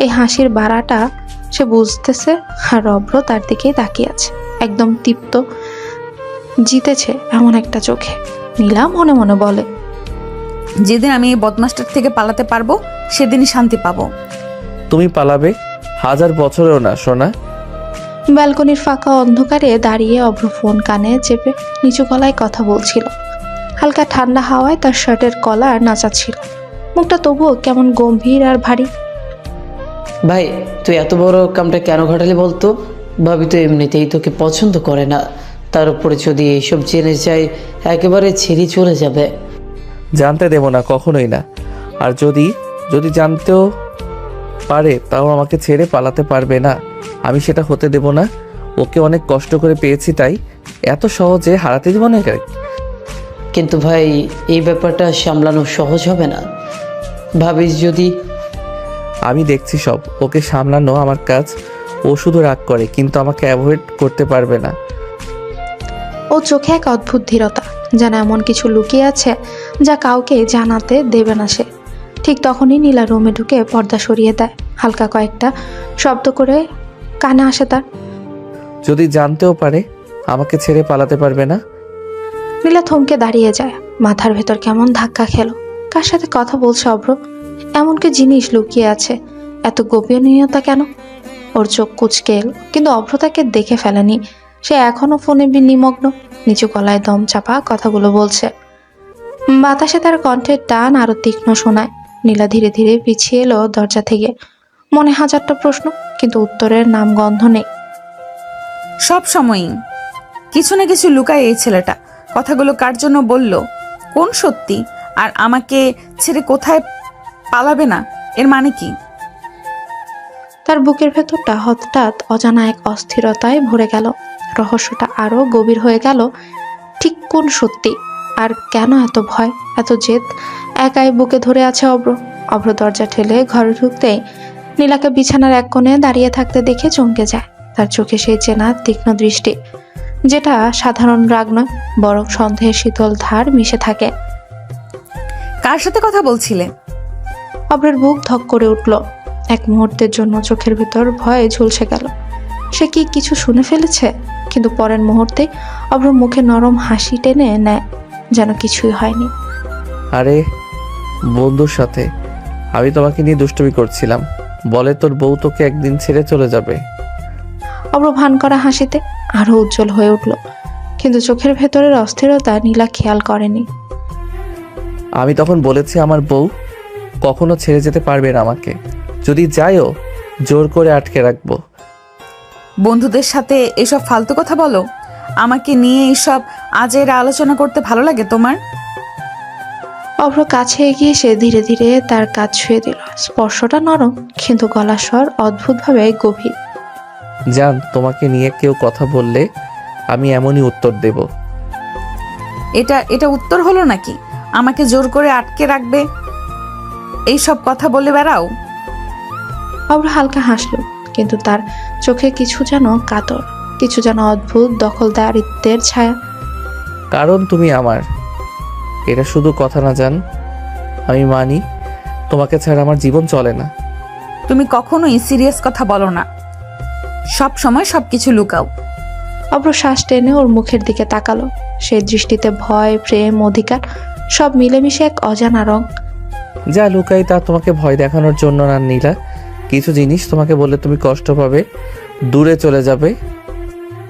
এই হাসির বাড়াটা সে বুঝতেছে। আর অভ্র তার দিকেই তাকিয়ে আছে, একদম তৃপ্ত, জিতেছে এমন একটা চোখে। নীলা মনে মনে বলে, যেদিন আমি এই বদমাস্টার থেকে পালাতে পারবো সেদিনই শান্তি পাবো। তুমি পালাবে 1000 বছরেও না সোনা। ব্যালকনির ফাঁকা অন্ধকারে দাঁড়িয়ে অভ্র ফোন কানে চেপে নিচু গলায় কথা বলছিল। হালকা ঠান্ডা হাওয়ায় তার শার্টের কলার নাচাচ্ছিল। মুখটা তবুও কেমন গম্ভীর আর ভারী। ভাই, তুই এত বড় কামটা কেন ঘটালি বলতো? ভাবি তো এমনিতেই তোকে পছন্দ করে না, তার উপরে যদি এইসব জেনে যায় একেবারে ছেড়ে চলে যাবে। জানতে দেব না, কখনোই না। আর যদি জানতেও পারে তাও আমাকে ছেড়ে পালাতে পারবে না। আমি সেটা হতে দেব না। ওকে অনেক কষ্ট করে পেয়েছি, তাই এত সহজে হারাতে দেব না। কিন্তু ভাই, এই ব্যাপারটা সামলানো সহজ হবে না। ভাবিস যদি। আমি দেখছি সব, ওকে সামলানো আমার কাজ। ও শুধু রাগ করে, কিন্তু আমাকে অ্যাভয়েড করতে পারবে না। ও চোখে এক অদ্ভুত ধীরতা, যেন এমন কিছু লুকিয়ে আছে যা কাউকে জানাতে দেবে না সে। ঠিক তখনই নীলা রুমে ঢুকে পর্দা সরিয়ে দেয়। হালকা কয়েকটা শব্দ করে কানে আসে তার। যদি জানতেও পারে আমাকে ছেড়ে পালাতে পারবে না। নীলা থমকে দাঁড়িয়ে যায়, মাথার ভেতর কেমন ধাক্কা খেলো। কার সাথে কথা বলছে অভ্র? এমন কি জিনিস লুকিয়ে আছে? এত গোপনীয়তা কেন? ওর চোখ কুঁচকে এলো, কিন্তু অভ্র তাকে দেখে ফেলেনি। সে এখনো ফোনে নিমগ্ন, নিচু গলায় দম চাপা কথাগুলো বলছে। বাতাসে তার কণ্ঠের টান আরো তীক্ষ্ণ শোনায়। নীলা ধীরে ধীরে পিছিয়ে এলো দরজা থেকে। মনে হাজারটা প্রশ্ন, কিন্তু উত্তরের নাম গন্ধ নেই। সব সময়ই কিছু না কিছু লুকায় এই ছেলেটা। কথাগুলো কার জন্য বলল? কোন সত্যি আর আমাকে ছেড়ে কোথায় পালাবে না, এর মানে কি? তার বুকের ভেতরটা হঠাৎ অজানা এক অস্থিরতায় ভরে গেল। রহস্যটা আরো গভীর হয়ে গেল। ঠিক কোন সত্যি, আর কেন এত ভয়, এত জেদ? একাই বুকে ধরে আছে অভ্র। অভ্র দরজা ঠেলে ঘরে ঢুকতেই নীলাকে বিছানার এক কোণে দাঁড়িয়ে থাকতে দেখে চমকে যায়। তার চোখে সেই চেনা তীক্ষ্ণ দৃষ্টি, যেটা সাধারণ রাগ নয়, বরং সন্দেহের শীতল ধার মিশে থাকে। কার সাথে কথা বলছিলে? অভ্রের বুক ধক করে উঠল। এক মুহূর্তের জন্য চোখের ভিতর ভয়ে ঝলসে গেল। সে কি কিছু শুনে ফেলেছে? কিন্তু পরের মুহূর্তে অভ্র মুখে নরম হাসি টেনে নেয়, যেন কিছুই হয়নি। আরে বন্ধুর সাথে আমি তোমাকে নিয়ে দুষ্টুমি করছিলাম। বলে তোর বউ তোকে একদিন ছেড়ে চলে যাবে। অভ্র ভান করা হাসিতে আরো উজ্জ্বল হয়ে উঠল, কিন্তু চোখের ভেতরের অস্থিরতা নীলা খেয়াল করেনি। আমি তখন বলেছি আমার বউ কখনো ছেড়ে যেতে পারবে না আমাকে, যদি যাইও জোর করে আটকে রাখবো। বন্ধুদের সাথে এসব ফালতু কথা বলো? আমাকে নিয়ে এইসব আজের আলোচনা করতে ভালো লাগে তোমার? অভ্র কাছে এগিয়ে সে ধীরে ধীরে তার কাজ ছুঁয়ে দিল। স্পর্শটা নরম, কিন্তু গলার স্বর অদ্ভুতভাবে গভীর। জান, তোমাকে নিয়ে কেউ কথা বললে আমি এমনই উত্তর দেব। এটা উত্তর হলো নাকি? আমাকে জোর করে আটকে রাখবে এইসব কথা বলে বেড়াও? অভ্র হালকা হাসলো, কিন্তু তার চোখে কিছু যেন কাতর, কিছু যেন অদ্ভুত দখলদারিত্বের ছায়া। কারণ তুমি আমার। এটা শুধু কথা না জান, আমি মানি তোমাকে ছাড়া আমার জীবন চলে না। তুমি কখনোই সিরিয়াস কথা বলো না, সব সময় সবকিছু লুকাও। অভ্র শ্বাস টেনে ওর মুখের দিকে তাকালো। সেই দৃষ্টিতে ভয়, প্রেম, অধিকার সব মিলেমিশে এক অজানা রং। যা লুকাই তা তোমাকে ভয় দেখানোর জন্য না নীলা। কিছু জিনিস তোমাকে বললে তুমি কষ্ট পাবে, দূরে চলে যাবে,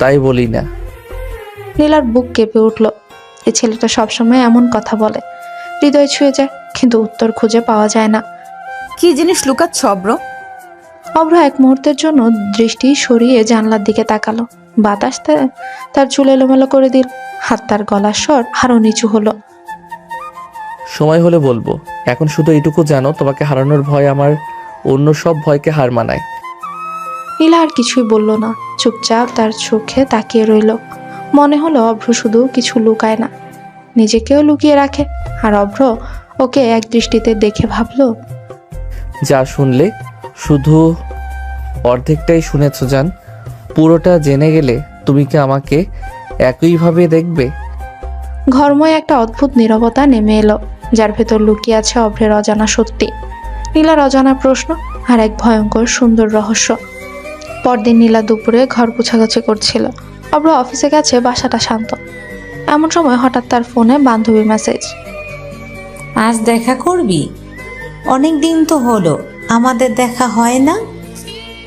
তাই বলি না। নীলার বুক কেঁপে উঠল। এই ছেলেটা সবসময় এমন কথা বলে, হৃদয় ছুঁয়ে যায়, কিন্তু উত্তর খুঁজে পাওয়া যায় না। কি জিনিস লুকাচ্ছ অভ্র? অভ্র এক মুহূর্তের জন্য দৃষ্টি সরিয়ে জানলার দিকে তাকালো। বাতাস তার চুল এলোমেলো করে দিল। হাত তার গলার স্বর আরো নিচু হলো। সময় হলে বলবো, এখন শুধু এইটুকু জানো, তোমাকে হারানোর ভয় আমার অন্য সব ভয়কে হার মানায়। নীলা আর কিছুই বলল না, চুপচাপ তার চোখে তাকিয়ে রইল। মনে হলো অভ্র শুধু কিছু লুকায় না, নিজেকেও লুকিয়ে রাখে। আর অভ্র ওকে এক দৃষ্টিতে দেখে ভাবলো, যা শুনলে শুধু অর্ধেকটাই শুনেছ জান, পুরোটা জেনে গেলে তুমি কি আমাকে একইভাবে দেখবে? ঘরময় একটা অদ্ভুত নীরবতা নেমে এলো, যার ভেতর লুকিয়ে আছে অভ্রের অজানা সত্যি, নীলার অজানা প্রশ্ন, আর এক ভয়ঙ্কর সুন্দর রহস্য। পরদিন নীলা দুপুরে ঘর গুছাগুছি করছিল। অভ্র অফিসে গেছে, বাসাটা শান্ত। এমন সময় হঠাৎ তার ফোনে বান্ধবী মেসেজ। আজ দেখা করবি? অনেক দিন তো হলো আমাদের দেখা হয় না।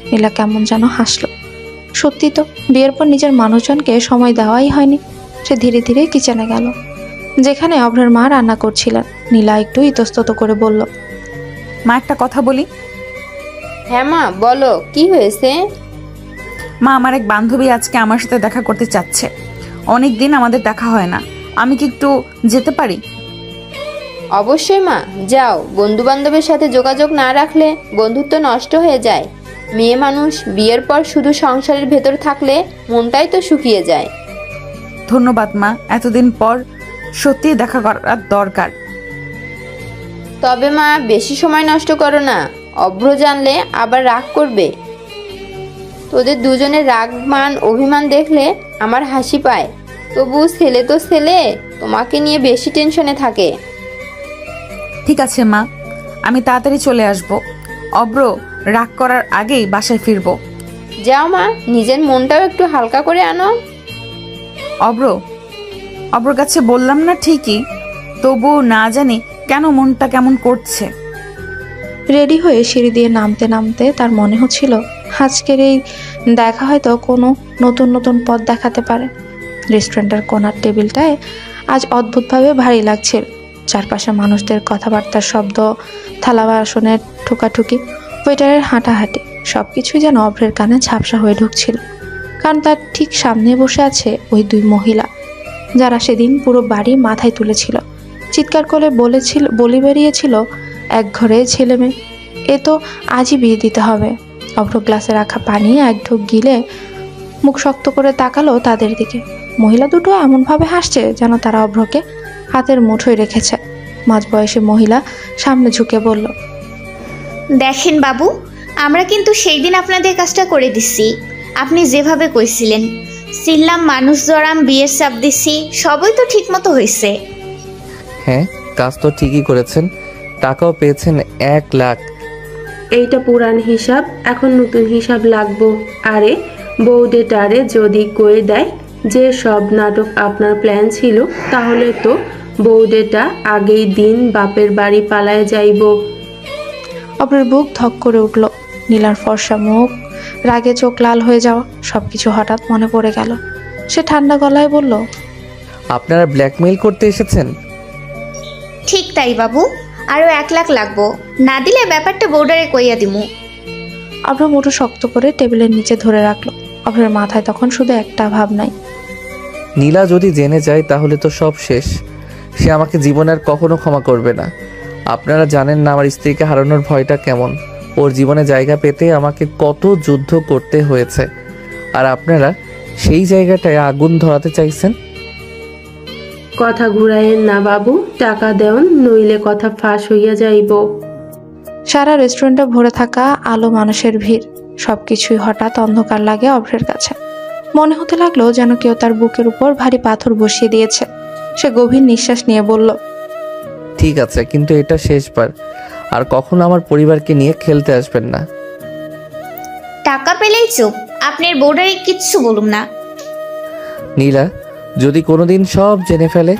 নীলা কেমন যেন হাসলো। সত্যি তো, বিয়ের পর নিজের মানুষজনকে সময় দেওয়াই হয়নি। সে ধীরে ধীরে কিচেনে গেল, যেখানে অভ্রের মা রান্না করছিলেন। নীলা একটু ইতস্তত করে বলল, মা একটা কথা বলি? হ্যাঁ মা বলো, কি হয়েছে? মা, আমার এক বান্ধবী আজকে আমার সাথে দেখা করতে চাচ্ছে। অনেক দিন আমাদের দেখা হয় না, আমি কি একটু যেতে পারি? অবশ্যই মা, যাও। বন্ধু বান্ধবের সাথে যোগাযোগ না রাখলে বন্ধুত্ব নষ্ট হয়ে যায়। মেয়ে মানুষ বিয়ের পর শুধু সংসারের ভেতর থাকলে মনটাই তো শুকিয়ে যায়। ধন্যবাদ মা, এতদিন পর সত্যিই দেখা করার দরকার। তবে মা, বেশি সময় নষ্ট করো না, অভ্র জানলে আবার রাগ করবে। তোদের দুজনের রাগ মান অভিমান দেখলে আমার হাসি পায়। তবু ছেলে তো ছেলে, তোমাকে নিয়ে বেশি টেনশনে থাকে। ঠিক আছে মা, আমি তাড়াতাড়ি চলে আসব। অভ্র রাগ করার আগেই বাসায় ফিরবো। যাও মা, নিজের মনটাও একটু হালকা করে আনো। অভ্রর কাছে বললাম না ঠিকই, তবু না জানি কেন মনটা কেমন করছে। রেডি হয়ে সিঁড়ি দিয়ে নামতে নামতে তার মনে হচ্ছিল আজকের এই দেখা হয়তো কোনো নতুন নতুন পথ দেখাতে পারে। রেস্টুরেন্টের কোনার টেবিলটায় আজ অদ্ভুতভাবে ভারী লাগছে। চারপাশে মানুষদের কথাবার্তার শব্দ, থালা বাসনের ঠোকাঠুকি, ওয়েটারের হাঁটাহাঁটি, সবকিছুই যেন অভ্রের কানে ঝাপসা হয়ে ঢুকছিল। কারণ তার ঠিক সামনে বসে আছে ওই দুই মহিলা, যারা সেদিন পুরো বাড়ি মাথায় তুলেছিল। চিৎকার করে বলি বেরিয়েছিল এক ঘরে ছেলে মেয়ে, এ তো আজই বিয়ে দিতে হবে। অভ্র গ্লাসে রাখা পানি এক ঢোক গিলে মুখ শক্ত করে তাকালো তাদের দিকে। মহিলা দুটো এমনভাবে হাসছে যেন তারা অভ্রকে হাতের মুঠোয় রেখেছে। মাঝবয়সী মহিলা সামনে ঝুঁকে বলল, দেখেন বাবু, আমরা কিন্তু সেই দিন আপনাদের কাজটা করে দিছি। আপনি যেভাবে কইছিলেন, সিল্লাম মানুষ জড়াম বিয়ের চাপ দিছি, সবই তো ঠিক মতো হয়েছে। হ্যাঁ, কাজ তো ঠিকই করেছেন, টাকাও পেয়েছেন 1 লাখ। এইটা পুরান হিসাব, এখন নতুন হিসাব লাগবো। আরে বৌডেটারে যদি কয়ে দেয় যে সব নাটক আপনার প্ল্যান ছিল, তাহলে তো বৌডেটা আগেই দিন বাপের বাড়ি পালায় যাইব। অভ্রের বুক ধক করে উঠল। নীলার ফর্সা মুখ, রাগে চোখ লাল হয়ে যাওয়া, সবকিছু হঠাৎ মনে পড়ে গেল। সে ঠান্ডা গলায় বলল, আপনারা ব্ল্যাকমেইল করতে এসেছেন? ঠিক তাই বাবু, আরও 1 লাখ লাগবো, না দিলে ব্যাপারটা বোর্ডারে কইয়া দিমু। অভ্র মুঠো শক্ত করে টেবিলের নিচে ধরে রাখলো। অভ্রের মাথায় তখন শুধু একটা ভাবনাই, নীলা যদি জেনে যায় তাহলে তো সব শেষ। সে আমাকে জীবনে আর কখনো ক্ষমা করবে না। আপনারা জানেন না আমার স্ত্রীকে হারানোর ভয়টা কেমন। ওর জীবনে জায়গা পেতে আমাকে কত যুদ্ধ করতে হয়েছে, আর আপনারা সেই জায়গাটায় আগুন ধরাতে চাইছেন। কথা ঘুরাইয়েন না বাবু, টাকা দেন, নইলে কথা ফাঁস হইয়া যাইব। সারা রেস্টুরেন্টে ভরে থাকা আলো, মানুষের ভিড়, সবকিছুই হঠাৎ অন্ধকার লাগে অভ্রের কাছে। মনে হতে লাগলো যেন কেউ তার বুকের উপর ভারী পাথর বসিয়ে দিয়েছে। সে গভীর নিঃশ্বাস নিয়ে বলল, ঠিক আছে, কিন্তু এটা শেষবার। আর কখনো আমার পরিবারকে নিয়ে খেলতে আসবেন না। টাকা পেলেই চুপ, আপনার বোর্ডারে কিচ্ছু বলুম না। নীলা যদি কোনোদিন সব জেনে ফেলে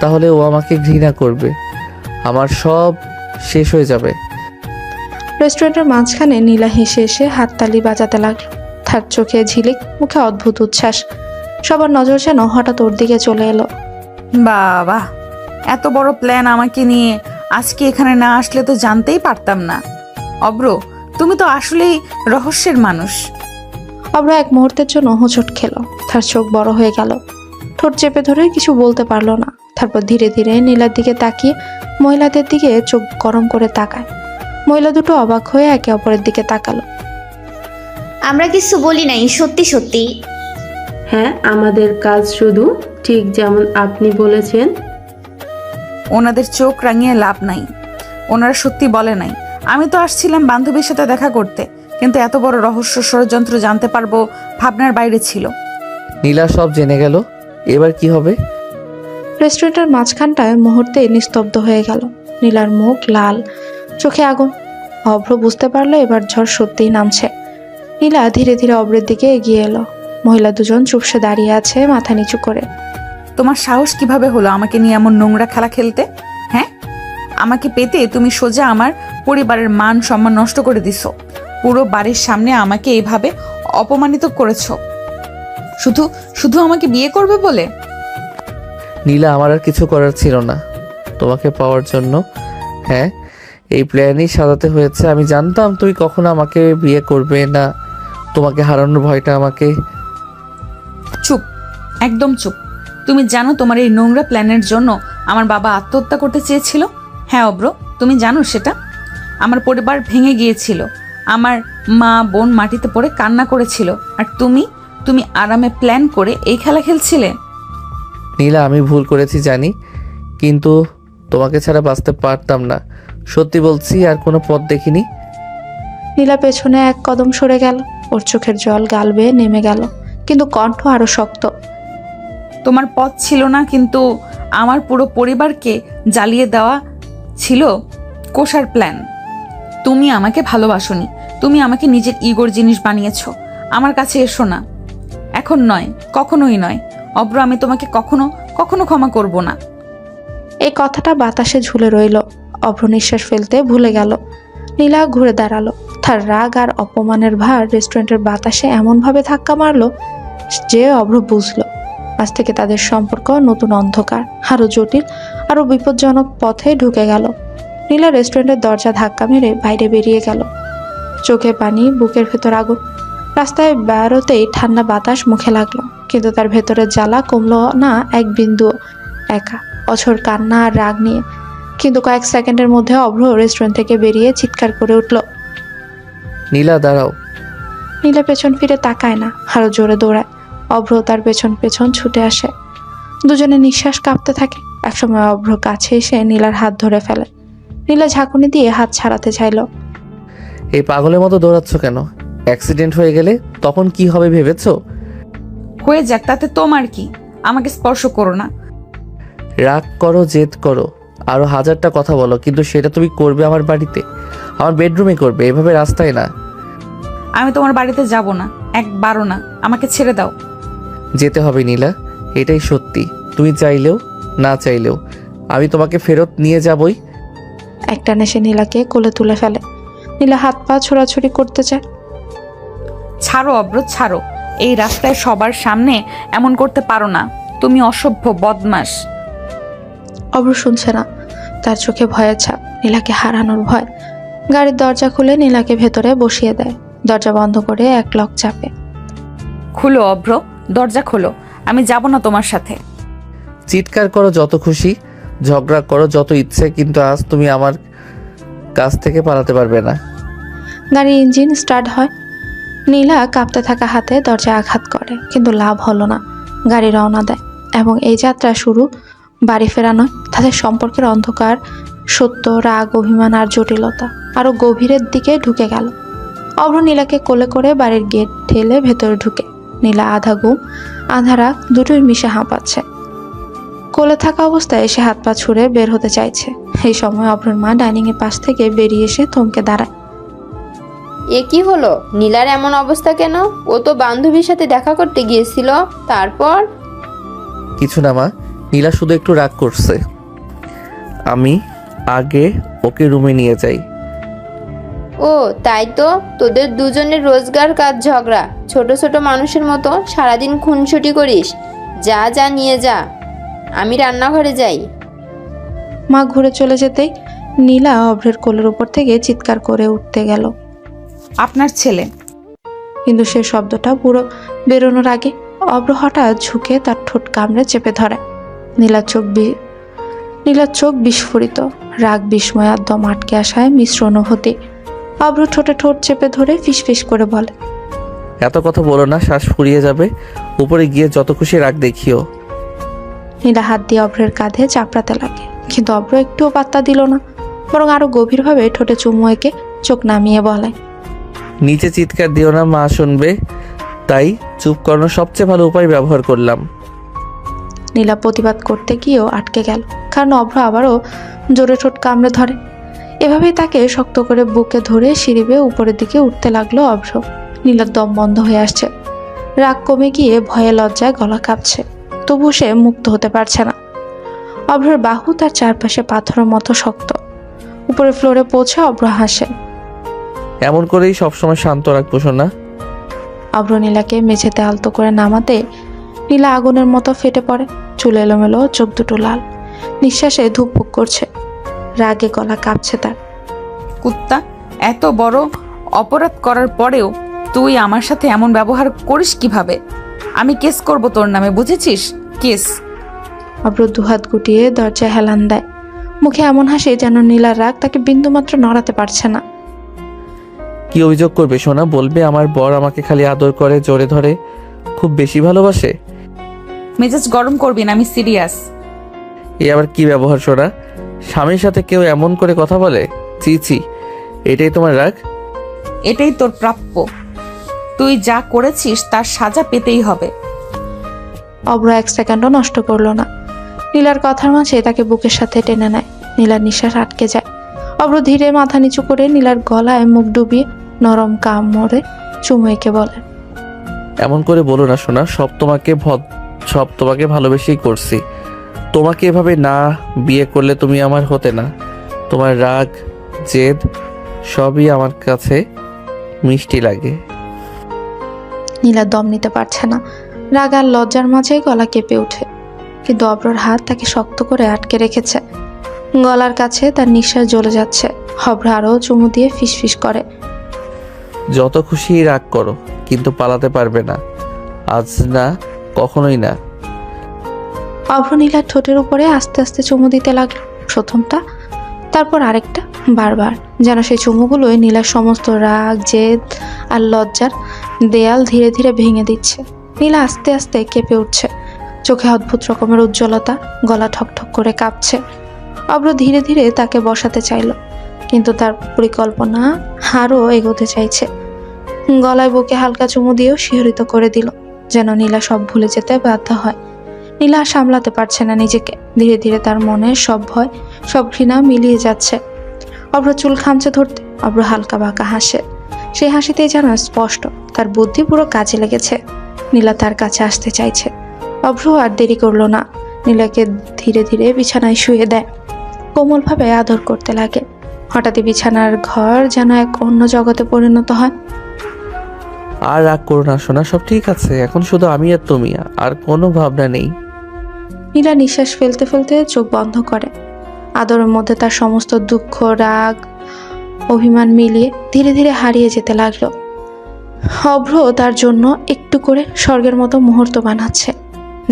তাহলে ও আমাকে ঘৃণা করবে, আমার সব শেষ হয়ে যাবে। রেস্টুরেন্টের মাঝখানে নীলা হেসে এসে হাততালি বাজাতে লাগলো। তার চোখে ঝিলিক, মুখে অদ্ভুত উচ্ছ্বাস। সবার নজর যেন হঠাৎ ওর দিকে চলে এলো। বাবা, এত বড় প্ল্যান আমাকে নিয়ে আজকে এখানে না আসলে তো জানতেই পারতাম না। অব্র, তুমি তো আসলেই রহস্যের মানুষ। অভ্র এক মুহূর্তের জন্য হোঁচট খেলো। তার চোখ বড় হয়ে গেল, ঠোঁট চেপে ধরে কিছু বলতে পারলো না। তারপর ধীরে ধীরে নীলার দিকে তাকিয়ে মহিলাদের দিকে চোখ গরম করে তাকায়। মহিলা দুটো অবাক হয়ে একে অপরের দিকে তাকালো। আমরা কিছু বলি নাই, সত্যি সত্যি। হ্যাঁ, আমাদের কাজ শুধু ঠিক যেমন আপনি বলেছেন। ওনাদের চোখ রাঙিয়ে লাভ নাই, ওনারা সত্যি বলে নাই। আমি তো আসছিলাম বান্ধবীর সাথে দেখা করতে, কিন্তু এত বড় রহস্য ষড়যন্ত্র জানতে পারবো ভাবনার বাইরে ছিল। নীলা সব জেনে গেল, এবার কি হবে? রেস্টুরেন্টের মাঝখানটায় মুহূর্তে নিস্তব্ধ হয়ে গেল। নীলার মুখ লাল, চোখে আগুন। অভ্র বুঝতে পারলো এবার ঝড় সত্যিই নামছে। নীলা ধীরে ধীরে অভ্রের দিকে এগিয়ে এলো। মহিলা দুজন চুপসে দাঁড়িয়ে আছে, মাথা নিচু করে। তোমার সাহস কিভাবে হলো আমাকে নিয়ে এমন নোংরা খেলা খেলতে? হ্যাঁ, আমাকে পেতে তুমি সোজা আমার পরিবারের মান সম্মান নষ্ট করে দিছো। পুরো বাড়ির সামনে আমাকে এইভাবে অপমানিত করেছো, শুধু শুধু আমাকে বিয়ে করবে বলে। নীলা, আমার আর কিছু করার ছিল না তোমাকে পাওয়ার জন্য। হ্যাঁ, এই প্ল্যানই সাজাতে হয়েছে। আমি জানতাম তুই কখনো আমাকে বিয়ে করবে না। তোমাকে হারানোর ভয়টা আমাকে। চুপ, একদম চুপ। তুমি জানো তোমার এই নোংরা প্ল্যানের জন্য আমার বাবা আত্মহত্যা করতে চেয়েছিল। হ্যাঁ অব্র, তুমি জানো সেটা। আমার পরিবার ভেঙে গিয়েছিল, আমার মা বোন মাটিতে পড়ে কান্না করেছিল, আর তুমি তুমি আরামে প্ল্যান করে এই খেলা খেলছিলে। নীলা, আমি ভুল করেছি জানি, কিন্তু তোমাকে ছাড়া বাঁচতে পারতাম না। সত্যি বলছি, আর কোনো পথ দেখিনি। নীলা পেছনে এক কদম সরে গেল। ওর চোখের জল গাল বেয়ে নেমে গেল, কিন্তু কণ্ঠ আরো শক্ত। তোমার পথ ছিল না, কিন্তু আমার পুরো পরিবারকে জ্বালিয়ে দেওয়া ছিল কোষার প্ল্যান। তুমি আমাকে ভালোবাসোনি, তুমি আমাকে নিজের ইগোর জিনিস বানিয়েছো। আমার কাছে এসো না, এখন নয়, কখনোই নয় অব্র। আমি তোমাকে কখনো কখনো ক্ষমা করব না। এই কথাটা বাতাসে ঝুলে রইল। অভ্র নিঃশ্বাস ফেলতে ভুলে গেল। নীলা ঘুরে দাঁড়ালো। তার রাগ আর অপমানের ভার রেস্টুরেন্টের বাতাসে এমনভাবে ধাক্কা মারলো যে অভ্র বুঝলো আজ থেকে তাদের সম্পর্ক নতুন অন্ধকার, আরো জটিল, আরো বিপজ্জনক পথে ঢুকে গেল। নীলা রেস্টুরেন্টের দরজা ধাক্কা মেরে বাইরে বেরিয়ে গেল। চোখে পানি, বুকের ভেতর আগুন। রাস্তায় বেরোতেই ঠান্ডা বাতাস মুখে লাগলো, কিন্তু তার ভেতরের জ্বালা কমলো না এক বিন্দু। একা, অঝোর কান্না আর রাগ নিয়ে। কিন্তু কয়েক সেকেন্ডের মধ্যে অভ্র রেস্টুরেন্ট থেকে বেরিয়ে চিৎকার করে উঠল। নীলা দাঁড়াও। নীলা পেছন ফিরে তাকায় না, আরো জোরে দৌড়ায়। অভ্র তার পেছন পেছন ছুটে আসে। দুজনে নিঃশ্বাস কাঁপতে থাকে। একসময় অভ্র কাছে এসে নীলার হাত ধরে ফেলে। নীলা ঝাঁকুনি দিয়ে হাত ছাড়াতে চাইল। এই পাগলের মতো দৌড়াচ্ছ কেন? অ্যাক্সিডেন্ট হয়ে গেলে তখন কি হবে ভেবেছো? হয়ে যাক, তাতে তোমার কি? আমাকে স্পর্শ করো না। রাগ করো, জেদ করো, আরো হাজারটা কথা বলো, কিন্তু সেটা তুমি করবে আমার বাড়িতে, আমার বেডরুমে করবে, এভাবে রাস্তায় না। আমি তোমার বাড়িতে যাব না, একবারও না। আমাকে ছেড়ে দাও। যেতে হবে নীলা, এটাই সত্যি। তুমি চাইলেও না চাইলেও আমি তোমাকে ফেরত নিয়ে যাবই। একটানে সে নীলাকে কোলে তুলে ফেলে। নীলা হাত পা ছোড়াছুড়ি করতে চায়। ছাড়ো অব্র, ছাড়ো। এই রাস্তায় সবার সামনে এমন করতে পারো না। তুমি অসভ্য, বদমাশ। অব্র শুনছে না, তার চোখে ভয়ের ছাপ, নীলাকে হারানোর ভয়। গাড়ির দরজা খুলে নীলাকে ভেতরে বসিয়ে দেয়। দরজা বন্ধ করে এক লক চাপে। খুলো অব্র, দরজা খোলো। আমি যাব না তোমার সাথে। চিৎকার করো যত খুশি, ঝগড়া করো যত ইচ্ছে, কিন্তু আজ তুমি আমার কাছ থেকে পালাতে পারবে না। গাড়ির ইঞ্জিন স্টার্ট হয়। নীলা কাঁপতে থাকা হাতে দরজায় আঘাত করে, কিন্তু লাভ হলো না। গাড়ি রওনা দেয় এবং এই যাত্রা শুরু বাড়ি ফেরা নয়। তাদের সম্পর্কের অন্ধকার, সত্য, রাগ, অভিমান আর জটিলতা আরো গভীরের দিকে ঢুকে গেল। অভ্র নীলাকে কোলে করে বাড়ির গেট ঠেলে ভেতরে ঢুকে। নীলা আধা ঘুম আধা রাগ দুটোই মিশে হাঁপাচ্ছে। কোলে থাকা অবস্থায় এসে হাত পা ছুঁড়ে বের হতে চাইছে। এই সময় অভ্রর মা ডাইনিং এর পাশ থেকে বেরিয়ে এসে থমকে দাঁড়ায়। এ কি হলো? নীলার এমন অবস্থা কেন? ও তো বান্ধবীর সাথে দেখা করতে গিয়েছিল। তারপর? কিছু না মা, নীলা শুধু একটু রাগ করছে। আমি আগে ওকে রুমে নিয়ে যাই। ও তাই তো, তোদের দুজনের রোজগার কাজ ঝগড়া। ছোট ছোট মানুষের মতো সারাদিন খুনসুটি করিস। যা যা নিয়ে যা, আমি রান্নাঘরে যাই। মা ঘুরে চলে যেতেই নীলা অভ্রের কোলের উপর থেকে চিৎকার করে উঠতে গেল। আপনার ছেলে। কিন্তু সে শব্দটা পুরো বেরোনোর আগে অভ্র হঠাৎ ঝুঁকে তার ঠোঁট কামড়ে চেপে ধরে। নীলার চোখ বিস্ফোরিত, রাগ, বিস্ময় আর দম আটকে আসায় মিশ্র অনুভূতি। অভ্র ঠোঁটে ঠোঁট চেপে ধরে ফিসফিস করে বলে, এত কথা বলো না, শ্বাস ফুরিয়ে যাবে। উপরে গিয়ে যত খুশি রাগ দেখিও। নীলা হাত দিয়ে অভ্রের কাঁধে চাপড়াতে লাগে, কিন্তু অভ্র একটুও পাত্তা দিল না, বরং আরো গভীরভাবে ঠোঁটে চুমু এঁকে চোখ নামিয়ে বলে, নিচে চিৎকার দিও না, মা শুনবে। তাই চুপ করানোর সবচেয়ে ভালো উপায় ব্যবহার করলাম। নীলা প্রতিবাদ করতে গিয়েও আটকে গেল, কারণ অভ্র আবারও জোরে ঠোঁট কামড়ে ধরে। এভাবেই তাকে শক্ত করে বুকে ধরে সিঁড়ি বেয়ে উপরের দিকে উঠতে লাগলো অভ্র। নীলার দম বন্ধ হয়ে আসছে, রাগ কমে গিয়ে ভয়ে লজ্জায় গলা কাঁপছে, তবু সে মুক্ত হতে পারছে না। অভ্রের বাহু তার চারপাশে পাথরের মতো শক্ত। উপরে ফ্লোরে পৌঁছে অভ্র হাসে। এমন করেই সবসময় শান্ত রাখবো সোনা। অভ্র নীলাকে মেঝেতে আলতো করে নামাতে নীলা আগুনের মতো ফেটে পড়ে। চুল এলোমেলো, চোখ দুটো লাল, নিঃশ্বাসে ধুকপুক করছে, রাগে গলা কাঁপছে তার। কুত্তা, এত বড় অপরাধ করার পরেও তুই আমার সাথে এমন ব্যবহার করিস কিভাবে? আমি কেস করব তোর নামে, বুঝেছিস? কেস। অভ্র দুহাত গুটিয়ে দরজায় হেলান দেয়, মুখে এমন হাসি যেন নীলার রাগ তাকে বিন্দুমাত্র নড়াতে পারছে না। কি অভিযোগ করবে সোনা? বলবে আমার বর আমাকে খালি আদর করে, জোরে ধরে, খুব বেশি ভালোবাসে। মেজাজ গরম করবি না, আমি সিরিয়াস। এ আবার কি ব্যবহার সোনা? স্বামীর সাথে কেউ এমন করে কথা বলে? চি চি, এটাই তোমার রাগ? এটাই তোর প্রাপ্য। তুই যা করেছিস তার সাজা পেতেই হবে। অভ্র এক সেকেন্ডও নষ্ট করলো না। নীলার কথার মাঝে তাকে বুকের সাথে টেনে নেয়। নীলার নিঃশ্বাস আটকে যায়। অভ্র ধীরে মাথা নিচু করে নীলার গলায় মুখ ডুবিয়ে নরম কামড়ে চুমু এঁকে বলে, এমন করে বলো না সোনা, সব তোমাকে ভালোবেসেই করছি। তোমাকে এভাবে না বিয়ে করলে তুমি আমার হতে না। তোমার রাগ, জেদ সবই আমার কাছে মিষ্টি লাগে। নীলা দম নিতে পারছে না, রাগ আর লজ্জার মাঝে গলা কেঁপে ওঠে। কিন্তু অভ্রর হাত তাকে শক্ত করে আটকে রেখেছে। গলার কাছে তার নিঃশ্বাস জ্বলে যাচ্ছে। অভ্র আরও চুমু দিয়ে ফিসফিস করে, যত খুশি রাগ করো, কিন্তু পালাতে পারবে না। আজ না, কখনোই না। অভ্র নীলার ঠোঁটের উপরে আস্তে আস্তে চুমু দিতে লাগলো, প্রথমটা, তারপর আরেকটা, বারবার, যেন সেই চুমুগুলোই নীলার সমস্ত রাগ, জেদ আর লজ্জার দেয়াল ধীরে ধীরে ভেঙে দিচ্ছে। নীলা আস্তে আস্তে কেঁপে উঠছে, চোখে অদ্ভুত রকমের উজ্জ্বলতা, গলা ঠকঠক করে কাঁপছে। অভ্র ধীরে ধীরে তাকে বসাতে চাইল, কিন্তু তার পরিকল্পনা আরও এগোতে চাইছে। গলায় বুকে হালকা চুমু দিয়েও শিহরিত করে দিল, যেন নীলা সব ভুলে যেতে বাধ্য হয়। নীলা আর সামলাতে পারছে না নিজেকে। ধীরে ধীরে তার মনে সব ভয়, সব ঘৃণা মিলিয়ে যাচ্ছে। অভ্র চুল খামচে ধরতে অভ্র হালকা বাঁকা হাসে। সেই হাসিতেই যেন স্পষ্ট তার বুদ্ধি পুরো কাজে লেগেছে। নীলা তার কাছে আসতে চাইছে। অভ্র আর দেরি করলো না, নীলাকে ধীরে ধীরে বিছানায় শুয়ে দেয়, কোমলভাবে আদর করতে লাগে। হঠাৎই বিছানার ঘর যেন এক অন্য জগতে পরিণত হয়। আর রাগ করো না সোনা, সব ঠিক আছে। এখন শুধু আমি আর তুমি, আর কোনো ভাবনা নেই। নীলা নিঃশ্বাস ফেলতে ফেলতে চোখ বন্ধ করে। আদরের মধ্যে তার সমস্ত দুঃখ, রাগ, অভিমান মিলিয়ে ধীরে ধীরে হারিয়ে যেতে লাগলো। অভ্র তার জন্য একটু করে স্বর্গের মতো মুহূর্ত বানাচ্ছে,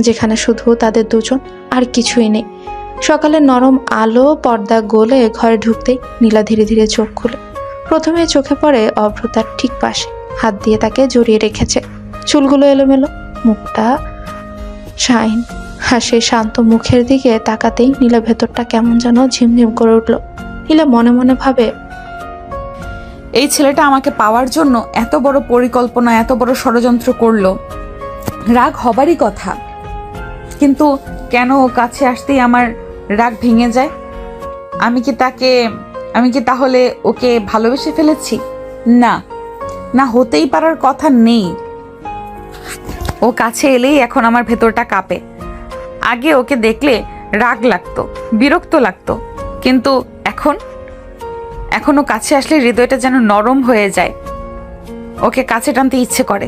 যেখানে শুধু তাদের দুজন, আর কিছুই নেই। সকালের নরম আলো পর্দা গলে ঘরে ঢুকতেই নীলা ধীরে ধীরে চোখ খুলে। প্রথমে চোখে পড়ে অভ্র তার ঠিক পাশে, হাত দিয়ে তাকে জড়িয়ে রেখেছে। চুলগুলো এলোমেলো, মুখটা শাইন, আর সেই শান্ত মুখের দিকে তাকাতেই নীলা ভেতরটা কেমন যেন ঝিমঝিম করে উঠল। নীলা মনে মনে ভাবে, এই ছেলেটা আমাকে পাওয়ার জন্য এত বড় পরিকল্পনা, এত বড় ষড়যন্ত্র করলো। রাগ হবারই কথা, কিন্তু কেন ও কাছে আসতেই আমার রাগ ভেঙে যায়? আমি কি তাহলে ওকে ভালোবেসে ফেলেছি? না, না, হতেই পারার কথা নেই। ও কাছে এলেই এখন আমার ভেতরটা কাঁপে। আগে ওকে দেখলে রাগ লাগতো, বিরক্ত লাগতো, কিন্তু এখন ও কাছে আসলে হৃদয়টা যেন নরম হয়ে যায়, ওকে কাছে টানতে ইচ্ছে করে।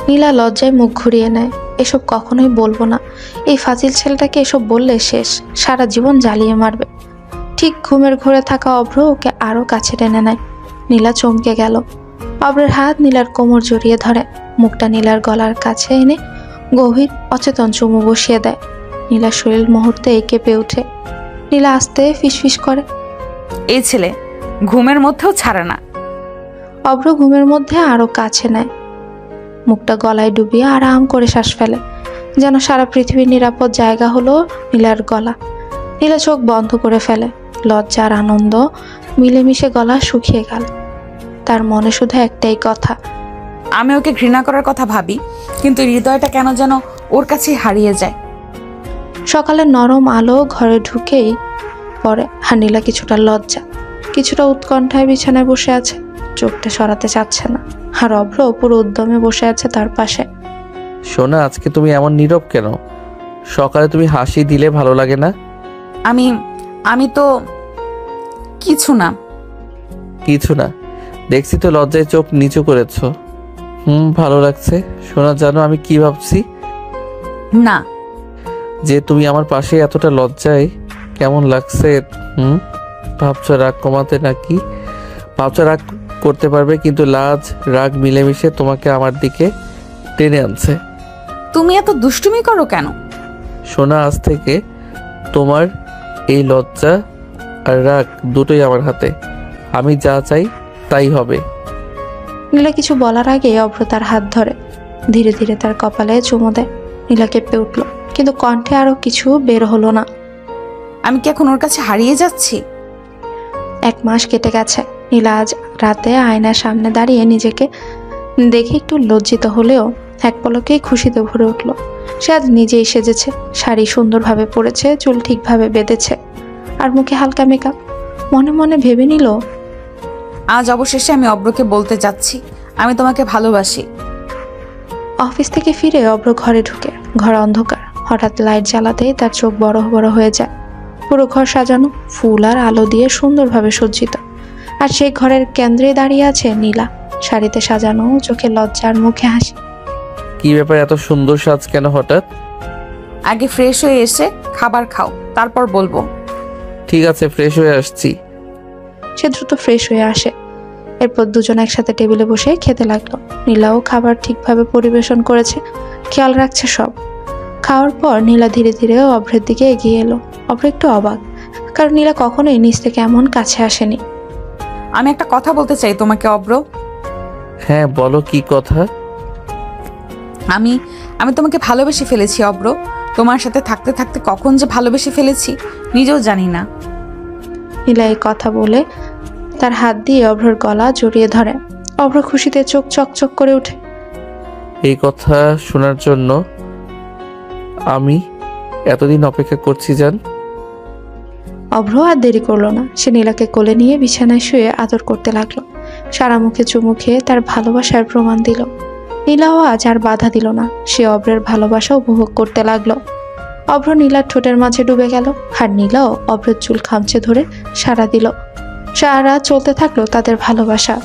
নীলা লজ্জায় মুখ ঘুরিয়ে নেয়। এসব কখনোই বলবো না। এই ফাজিল ছেলেটাকে এসব বললে শেষ, সারা জীবন জ্বালিয়ে মারবে। ঠিক ঘুমের ঘোরে থাকা অভ্র ওকে আরো কাছে টেনে নেয়। নীলা চমকে গেল। অভ্রের হাত নীলার কোমর জড়িয়ে ধরে, মুখটা নীলার গলার কাছে এনে গভীর অচেতন চুমু বসিয়ে দেয়। নীলার শরীর মুহূর্তে কেঁপে ওঠে। নীলা আস্তে ফিসফিস করে, এই ছেলে ঘুমের মধ্যেও ছাড়ে না। অভ্র ঘুমের মধ্যে আরো কাছে নেয়, মুখটা গলায় ডুবিয়ে আরাম করে শ্বাস ফেলে, যেন সারা পৃথিবীর নিরাপদ জায়গা হলো নীলার গলা। নীলা চোখ বন্ধ করে ফেলে। লজ্জা আর আনন্দ মিলেমিশে গলা শুকিয়ে গেল। তার মনে শুধু একটাই কথা, আমি ওকে ঘৃণা করার কথা ভাবি, কিন্তু হৃদয়টা কেন যেন ওর কাছেই হারিয়ে যায়। সকালের নরম আলো ঘরে ঢুকেই পড়ে, আর নীলা কিছুটা লজ্জা, কিছুটা উৎকণ্ঠায় বিছানায় বসে আছে, চোখটা সরাতে চাচ্ছে না। আর অভ্র পুরো উদ্যমে বসে আছে তার পাশে। সোনা, আজকে তুমি এমন নীরব কেন? সকালে তুমি হাসি দিলে ভালো লাগে না? আমি তো কিছু না। কিছু না? দেখছি তো লজ্জায় চোখ নিচু করেছ। ভালো লাগছে। সোনা, জানো আমি কি ভাবছি? না। যে তুমি আমার পাশে এতটা লজ্জায় কেমন লাগছে। ভাবছো রাগ কমাতে নাকি? ভাবছো রাগ করতে পারবে, কিন্তু লাজ রাগ মিলেমিশে তোমাকে আমার দিকে টেনে আনছে। তুমি এত দুষ্টুমি করো কেন? সোনা, আজ থেকে তোমার এই লজ্জা আর রাগ দুটোই আমার হাতে। আমি যা চাই তাই হবে। নীলা কিছু বলার আগে অভ্র তার হাত ধরে ধীরে ধীরে তার কপালে চুমু দেয়। নীলা কেঁপে উঠল, কিন্তু কণ্ঠে আরো কিছু বের হলো না। আমি কি এখন ওর কাছে হারিয়ে যাচ্ছি? 1 মাস কেটে গেছে। নীলা আজ রাতে আয়নার সামনে দাঁড়িয়ে নিজেকে দেখে একটু লজ্জিত হলেও এক পলকেই খুশিতে ভরে উঠল। সে আজ নিজেই সেজেছে, শাড়ি সুন্দরভাবে পরেছে, চুল ঠিকভাবে বেঁধেছে, আর মুখে হালকা মেকআপ। মনে মনে ভেবে নিল, আজ অবশেষে আমি অব্রকে বলতে যাচ্ছি আমি তোমাকে ভালোবাসি। অফিস থেকে ফিরে অব্র ঘরে ঢুকে। ঘর অন্ধকার। হঠাৎ লাইট জ্বালাতেই তার চোখ বড় বড় হয়ে যায়। পুরো ঘর সাজানো, ফুল আর আলো দিয়ে সুন্দরভাবে সজ্জিত, আর সেই ঘরের কেন্দ্রে দাঁড়িয়ে আছে নীলা, শাড়িতে সাজানো, চোখে লজ্জা আর মুখে হাসি। কি ব্যাপার, এত সুন্দর সাজ কেন হঠাৎ? আগে ফ্রেশ হয়ে এসে খাবার খাও, তারপর বলবো। ঠিক আছে, ফ্রেশ হয়ে আসছি। সে দ্রুত ফ্রেশ হয়ে আসে। এরপর দুজন একসাথে টেবিলে বসে খেতে লাগলো। নীলাও খাবার ঠিকভাবে পরিবেশন করেছে, খেয়াল রাখছে সব। খাওয়ার পর নীলা ধীরে ধীরে অভ্রের দিকে এগিয়ে এলো। অভ্র একটু অবাক, কারণ নীলা কখনোই নিজ থেকে এমন কাছে আসেনি। আমি একটা কথা বলতে চাই তোমাকে অব্র। হ্যাঁ বলো, কি কথা? আমি আমি তোমাকে ভালোবেসে ফেলেছি অব্র। তোমার সাথে থাকতে থাকতে কখন যে ভালোবেসে ফেলেছি নিজেও জানি না। নীলা এই কথা বলে তার হাত দিয়ে অভ্রর গলা জড়িয়ে ধরে। অভ্র খুশিতে চোখ চকচক করে ওঠে। এই কথা শোনার জন্য আমি এতদিন অপেক্ষা করছি জান। অভ্র আর দেরি করলো না, সে নীলাকে কোলে নিয়ে বিছানায় শুয়ে আদর করতে লাগলো। সারা মুখে চুমু খেয়ে তার ভালোবাসার প্রমাণ দিল। নীলাও আজ আর বাধা দিল না, সে অভ্রের ভালোবাসা উপভোগ করতে লাগলো। অভ্র নীলার ঠোঁটের মাঝে ডুবে গেল, আর নীলাও অভ্রের চুল খামচে ধরে সাড়া দিল। সারা চলতে থাকলো তাদের ভালোবাসা।